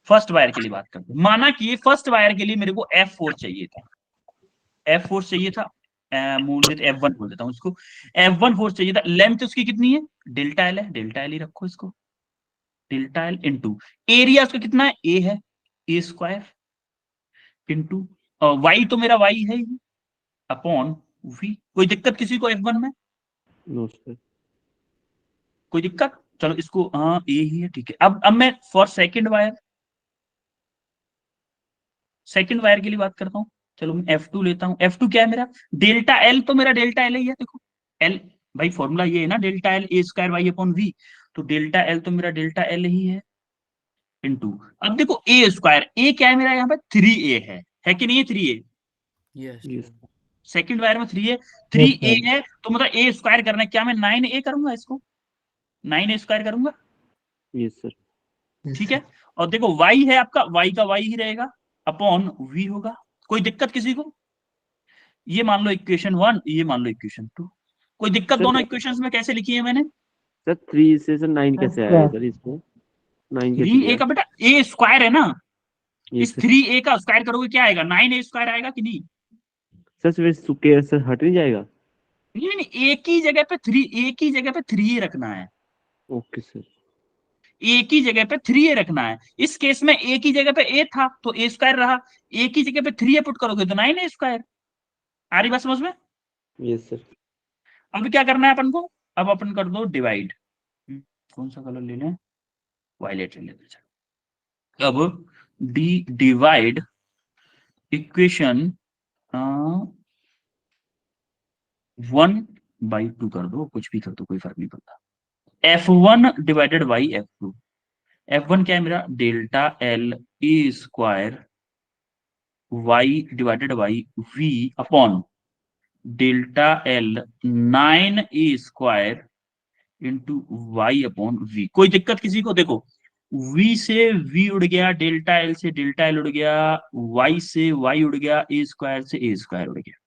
फर्स्ट वायर के लिए बात करते हैं। माना कि फर्स्ट वायर के लिए मेरे को F4 चाहिए था, F4 चाहिए था, मूल F1 बोल देता हूँ इसको, F1 फोर्स चाहिए था। लेंथ उसकी कितनी है, डेल्टा एल है, डेल्टा एल ही रखो इसको, डेल्टा एल इंटू एरिया उसका कितना है, ए है, ए स्क्वायर इंटू वाई तो मेरा वाई है ही, अपॉन वी। कोई दिक्कत किसी को F1 में? No sir. कोई दिक्कत? चलो इसको, हाँ ए ही है, ठीक है। अब मैं for second wire, second wire के लिए बात करता हूँ। चलो मैं F2 लेता हूँ। F2 क्या है मेरा, डेल्टा एल तो मेरा डेल्टा एल ही है, देखो एल, भाई फॉर्मूला ये है ना, delta L A square Y upon V, तो डेल्टा एल तो मेरा डेल्टा एल ही है, इंटू, अब देखो ए स्क्वायर, ए क्या है मेरा यहाँ पे 3a है कि नहीं है 3a? यस सेकंड वायर में 3a, 3a है, तो मतलब ए स्क्वायर करना है, क्या मैं 9a करूंगा इसको, 9a स्क्वायर करूंगा, यस सर। ठीक है। और देखो y है आपका, y का y ही रहेगा, अपॉन v होगा। कोई दिक्कत किसी को? ये मान लो इक्वेशन 1, ये मान लो इक्वेशन 2। कोई दिक्कत सर, दोनों इक्वेशंस में कैसे लिखी है मैंने? सर 3 से सर 9 कैसे आया सर, इसमें 9 कैसे 3a गया? का बेटा ए स्क्वायर है ना, ये इस सर 3a का स्क्वायर करोगे क्या आएगा, 9a स्क्वायर आएगा कि नहीं? सर फिर सुके सर हट नहीं जाएगा। नहीं नहीं, एक ही जगह पे 3, एक ही जगह पे 3a रखना है, ओके सर। एक ही जगह पे 3a रखना है। इस केस में एक ही जगह पे a था तो a स्क्वायर रहा, एक ही जगह पे 3a पुट करोगे तो 9a स्क्वायर। आ रही बात समझ में? Yes sir. अब क्या करना है अपन को, अब अपन कर दो डिवाइड, कौन सा कलर ले लें, वायलेट ले लेते हैं। अब डिवाइड इक्वेशन 1/2 कर दो, कुछ भी कर दो कोई फर्क नहीं पड़ता। F1 divided by F2, F1 क्या है मेरा, delta L A square Y divided by V upon delta L 9a square into Y upon V. कोई दिक्कत किसी को? देखो v से v उड़ गया, डेल्टा एल से डेल्टा एल उड़ गया, y से y उड़ गया, a स्क्वायर से a स्क्वायर उड़ गया।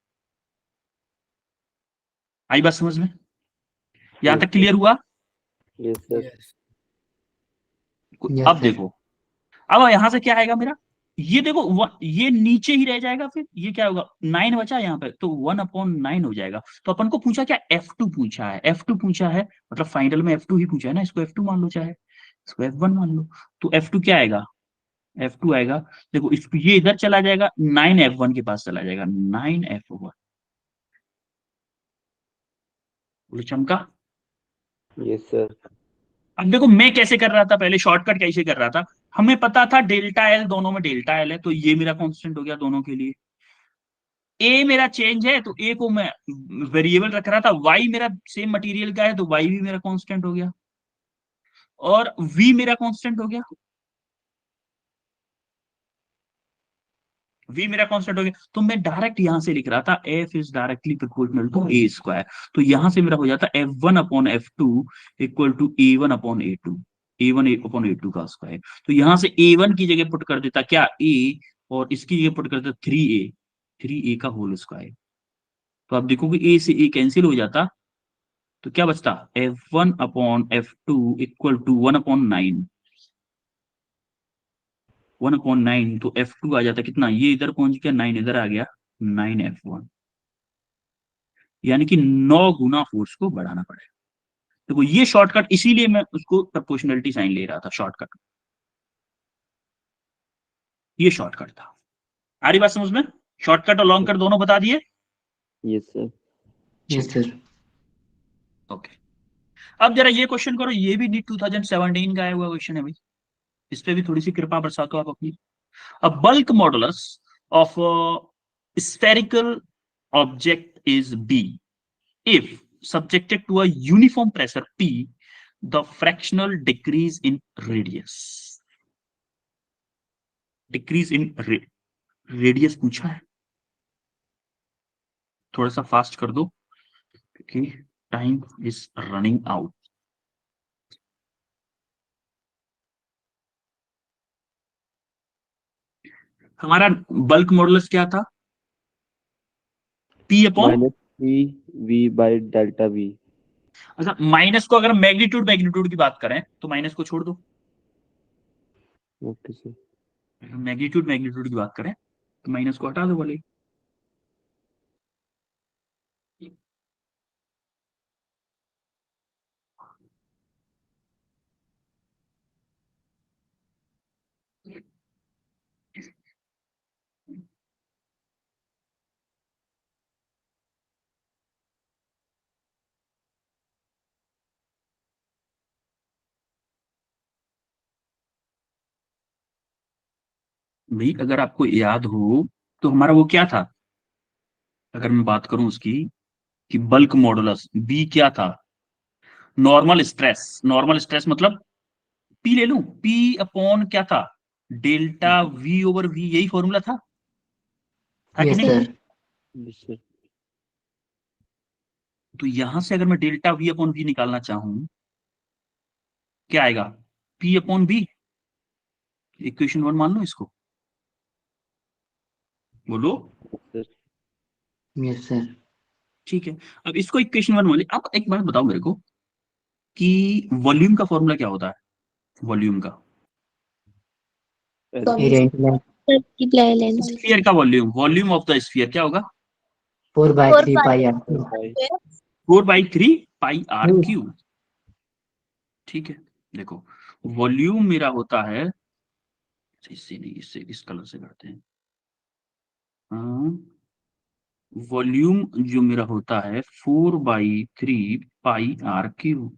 आई बात समझ में? यहाँ तक क्लियर हुआ? Yes sir. Yes, अब sir. देखो, अब यहाँ से क्या आएगा मेरा, ये देखो ये नीचे ही रह जाएगा, फिर ये क्या होगा, 9 बचा यहाँ पे, तो 1/9 हो जाएगा। तो अपन को पूछा क्या, F2 पूछा है, F2 पूछा है, मतलब फाइनल में F2 ही पूछा है ना, इसको F2 मान लो, चाहे इसको F1 मान लो। तो F2 क्या आएगा, F2 आएगा, देखो ये इधर चला जाएगा, 9F1 के पास चला जाएगा, 9F1। बोले चमका? Yes sir. अब देखो मैं कैसे कर रहा था, पहले शॉर्टकट कैसे कर रहा था, हमें पता था डेल्टा एल, दोनों में डेल्टा एल है, तो ये मेरा कांस्टेंट हो गया दोनों के लिए। ए मेरा चेंज है, तो ए को मैं वेरिएबल रख रहा था, वाई मेरा सेम मटेरियल का है, तो वाई भी मेरा कांस्टेंट हो गया, और वी मेरा कांस्टेंट हो गया, वी मेरा कांस्टेंट हो गया। तो मैं डायरेक्ट यहां से लिख रहा था F is directly proportional to A square, तो यहां से मेरा हो जाता F1/F2 equal to A1/A2, A1/A2 का स्क्वायर। तो यहां से A1 की जगह पुट कर देता क्या, ए, और इसकी जगह पुट कर देता 3A का होल स्क्वायर। तो आप देखोगे ए से ए कैंसिल हो जाता, तो क्या बचता, F1/F2 इक्वल टू 1/9, 1/9, तो F2 आ जाता कितना, ये इधर पहुंच गया 9, इधर आ गया 9F1, यानी कि 9 गुना फोर्स को बढ़ाना पड़ेगा। देखो ये शॉर्टकट, इसीलिए मैं उसको प्रोपोर्शनलिटी साइन ले रहा था, शॉर्टकट, ये शॉर्टकट था। आ रही बात समझ में? शॉर्टकट और लॉन्ग कट दोनों बता दिए? Yes sir. Yes, sir. Okay. अब जरा ये क्वेश्चन करो, ये भी नीट 2017 का आया हुआ क्वेश्चन है भाई, इस पे भी थोड़ी सी कृपा बरसातो आप अपनी। A bulk modulus of a spherical object is B. If subjected to a uniform pressure P, the fractional decrease in radius. Decrease in radius पूछा है, थोड़ा सा फास्ट कर दो क्योंकि टाइम इज रनिंग आउट। हमारा बल्क मॉडुलस क्या था, P अपॉन, -3V/ΔV। अच्छा माइनस को अगर मैग्नीट्यूड की बात करें तो माइनस को छोड़ दो, ओके सर। मैग्नीट्यूड की बात करें तो माइनस को हटा दो बोले। भाई अगर आपको याद हो तो हमारा वो क्या था, अगर मैं बात करूं उसकी, कि बल्क मॉडुलस बी क्या था, नॉर्मल स्ट्रेस मतलब पी ले लूं, पी अपॉन क्या था, डेल्टा वी ओवर वी, यही फॉर्मूला था कि Yes, नहीं? sir. Yes sir. तो यहां से अगर मैं डेल्टा वी अपॉन वी निकालना चाहूं, क्या आएगा, पी अपॉन बी, इक्वेशन 1 मान लो इसको, बोलो। सर। Yes, sir. ठीक है, अब इसको इक्वेशन 1 मान ली। अब एक बात बताओ मेरे को कि वॉल्यूम का फॉर्मूला क्या होता है, वॉल्यूम का, Area into length. Multiply length. Sphere का volume, volume of the sphere क्या होगा, 4/3 pi r. 4/3 πr3। ठीक है, देखो वॉल्यूम मेरा होता है, इससे नहीं, इससे इस कलर से करते हैं, वॉल्यूम जो मेरा होता है 4/3 πr3।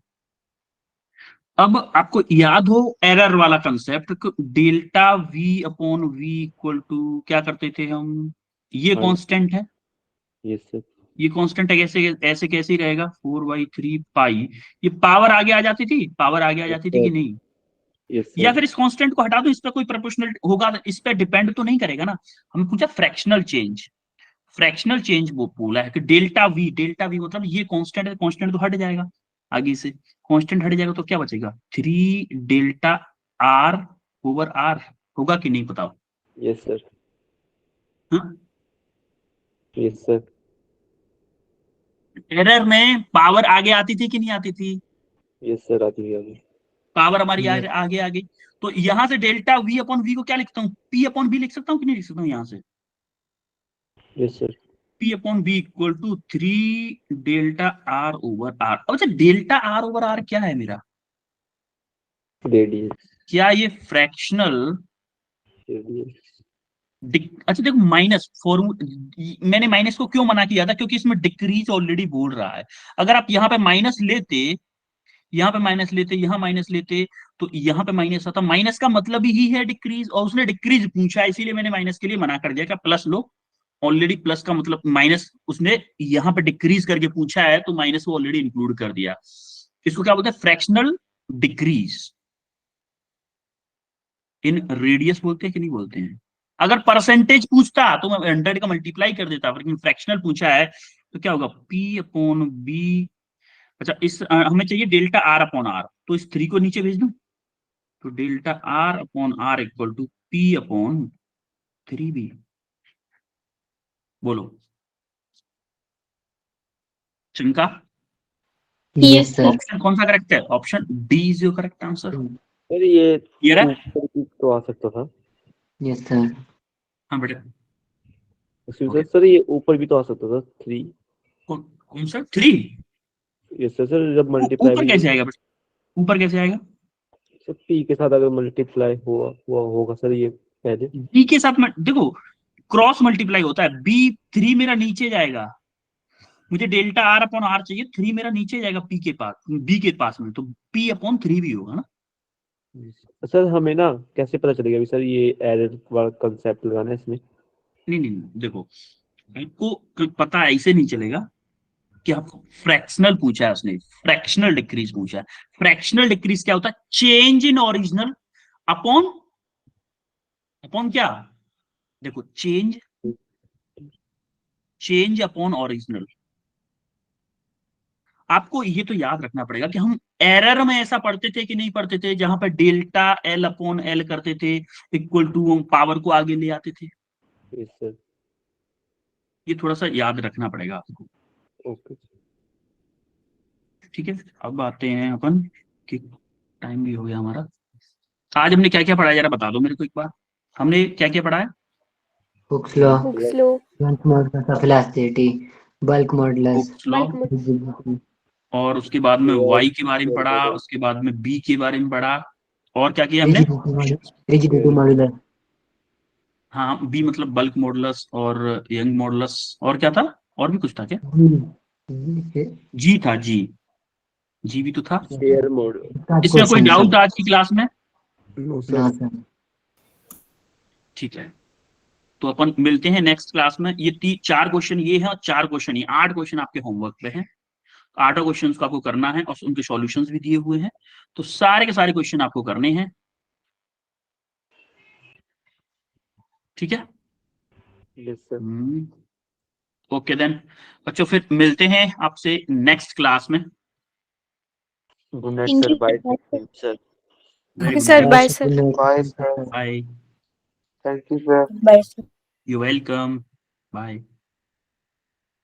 अब आपको याद हो एरर वाला concept, delta V upon V equal to क्या करते थे हम, ये हाँ। कांस्टेंट है, यस सर। ये कांस्टेंट है, कैसे ऐसे कैसे ही रहेगा, 4/3 पाई, ये पावर आगे आ जाती थी, पावर आगे आ जाती थी कि नहीं, यस या सर। फिर इस कांस्टेंट को हटा दो, इस पर कोई प्रोपोर्शनल होगा, इस पर डिपेंड तो नहीं करेगा ना। हमें पूछा फ्रैक्शनल चेंज वो बोला है कि डेल्टा वी मतलब ये कांस्टेंट है, कांस्टेंट तो हट जाएगा, आगे से कांस्टेंट हट जाएगा तो क्या बचेगा, 3 डेल्टा R/R होगा कि नहीं बताओ। Yes sir. हाँ? Yes sir. एरर में पावर आगे आती थी कि नहीं आती थी? यस सर, आती है अभी। पावर हमारी Yes. आगे आ गई। तो यहां से डेल्टा वी अपॉन वी को क्या लिखता हूँ? पी अपॉन बी लिख सकता हूँ कि नहीं लिख सकता हूँ यहाँ से? Yes sir. P upon B equal to 3 delta R over R. अच्छा, डेल्टा आर ओवर आर क्या है मेरा? रेडियस। क्या ये फ्रैक्शनल? रेडियस। अच्छा देखो, माइनस मैंने माइनस को क्यों मना किया था? क्योंकि इसमें डिक्रीज ऑलरेडी बोल रहा है। अगर आप यहाँ पे माइनस लेते, यहाँ पे माइनस लेते, यहाँ माइनस लेते, तो यहाँ पे माइनस आता। माइनस का मतलब ही है डिक्रीज, और उसने डिक्रीज पूछा है, इसीलिए मैंने माइनस के लिए मना कर दिया। क्या प्लस लो? ऑलरेडी प्लस का मतलब माइनस, उसने यहाँ पे डिक्रीज करके पूछा है, तो माइनस को ऑलरेडी इंक्लूड कर दिया। इसको क्या बोलते हैं? फ्रैक्शनल डिक्रीज इन रेडियस बोलते हैं कि नहीं बोलते हैं? अगर परसेंटेज पूछता तो मैं 100 का मल्टीप्लाई कर देता, लेकिन फ्रैक्शनल पूछा है तो क्या होगा? P upon B. अच्छा, इस हमें चाहिए डेल्टा आर अपॉन आर, तो इस 3 को नीचे भेज दूं, तो delta R upon R equal to P upon 3B। बोलो चिंका, Yes, sir. ऑप्शन कौन सा करेक्ट है? Option D is your correct answer. Sir ये क्लियर है? ऊपर भी तो आ सकता था। Yes, sir. हाँ बेटा। एक्सक्यूज सर, सर ये ऊपर भी तो आ सकता था 3। कौन सा 3? यस सर, सर जब मल्टीप्लाई ऊपर कैसे आएगा बेटा? ऊपर कैसे आएगा? सर पी के साथ अगर मल्टीप्लाई हुआ होगा सर ये पहले। बी के साथ में देखो, क्रॉस मल्टीप्लाई होता है। बी 3 मेरा नीचे जाएगा, मुझे डेल्टा आर अपॉन आर चाहिए, 3 मेरा नीचे जाएगा पी के पास, बी के पास में, तो पी अपॉन 3 भी होगा ना। सर हमें ना कैसे पता चलेगा अभी सर ये एरर वाला कंसेप्ट लगाना है इसमें? नहीं नहीं नहीं, देखो आपको पता है, ऐसे नहीं चलेगा कि आपको फ्रैक्शनल पूछा है उसने, फ्रैक्शनल डिक्रीज पूछा है। फ्रैक्शनल डिक्रीज क्या होता है? Change in original upon upon क्या? देखो, चेंज अपॉन ओरिजिनल। आपको ये तो याद रखना पड़ेगा कि हम एरर में ऐसा पढ़ते थे कि नहीं पढ़ते थे, जहां पर डेल्टा एल अपॉन एल करते थे इक्वल टू, हम पावर को आगे ले आते थे। Yes sir. ये थोड़ा सा याद रखना पड़ेगा आपको। ओके। ठीक है, अब आते हैं अपन कि टाइम भी हो गया हमारा। आज हमने क्या क्या पढ़ा है, जरा बता दो मेरे को एक बार। हमने क्या क्या पढ़ा है? Hooke's law. Hooke's law, Length modulus of elasticity. Bulk modulus. Hooke's law, bulk modulus, Rigidity. और उसके बाद में वाई के बारे में पढ़ा, उसके बाद में बी के बारे में पढ़ा, और क्या किया हमने? Rigidity modulus. हाँ, बी मतलब बल्क मॉडुलस और यंग मॉडुलस, और क्या था? और भी कुछ था क्या? जी था, जी भी तो था। Share mode. इसमें कोई डाउट आज की क्लास में? नो ना सर। सर। ठीक है, तो अपन मिलते हैं नेक्स्ट क्लास में। ये 4 क्वेश्चन ये है और 4 क्वेश्चन ये, 8 क्वेश्चन आपके होमवर्क पे हैं। 8 क्वेश्चन को आपको करना है, और उनके सॉल्यूशंस भी दिए हुए हैं, तो सारे के सारे क्वेश्चन आपको करने हैं। ठीक है, यस सर। ओके देन बच्चों, फिर मिलते हैं आपसे नेक्स्ट क्लास में। Good night Thank sir, you, bye sir. Sir. Okay, sir. Bye, sir. Bye sir. Bye, thank you sir. Bye, sir. You welcome, bye.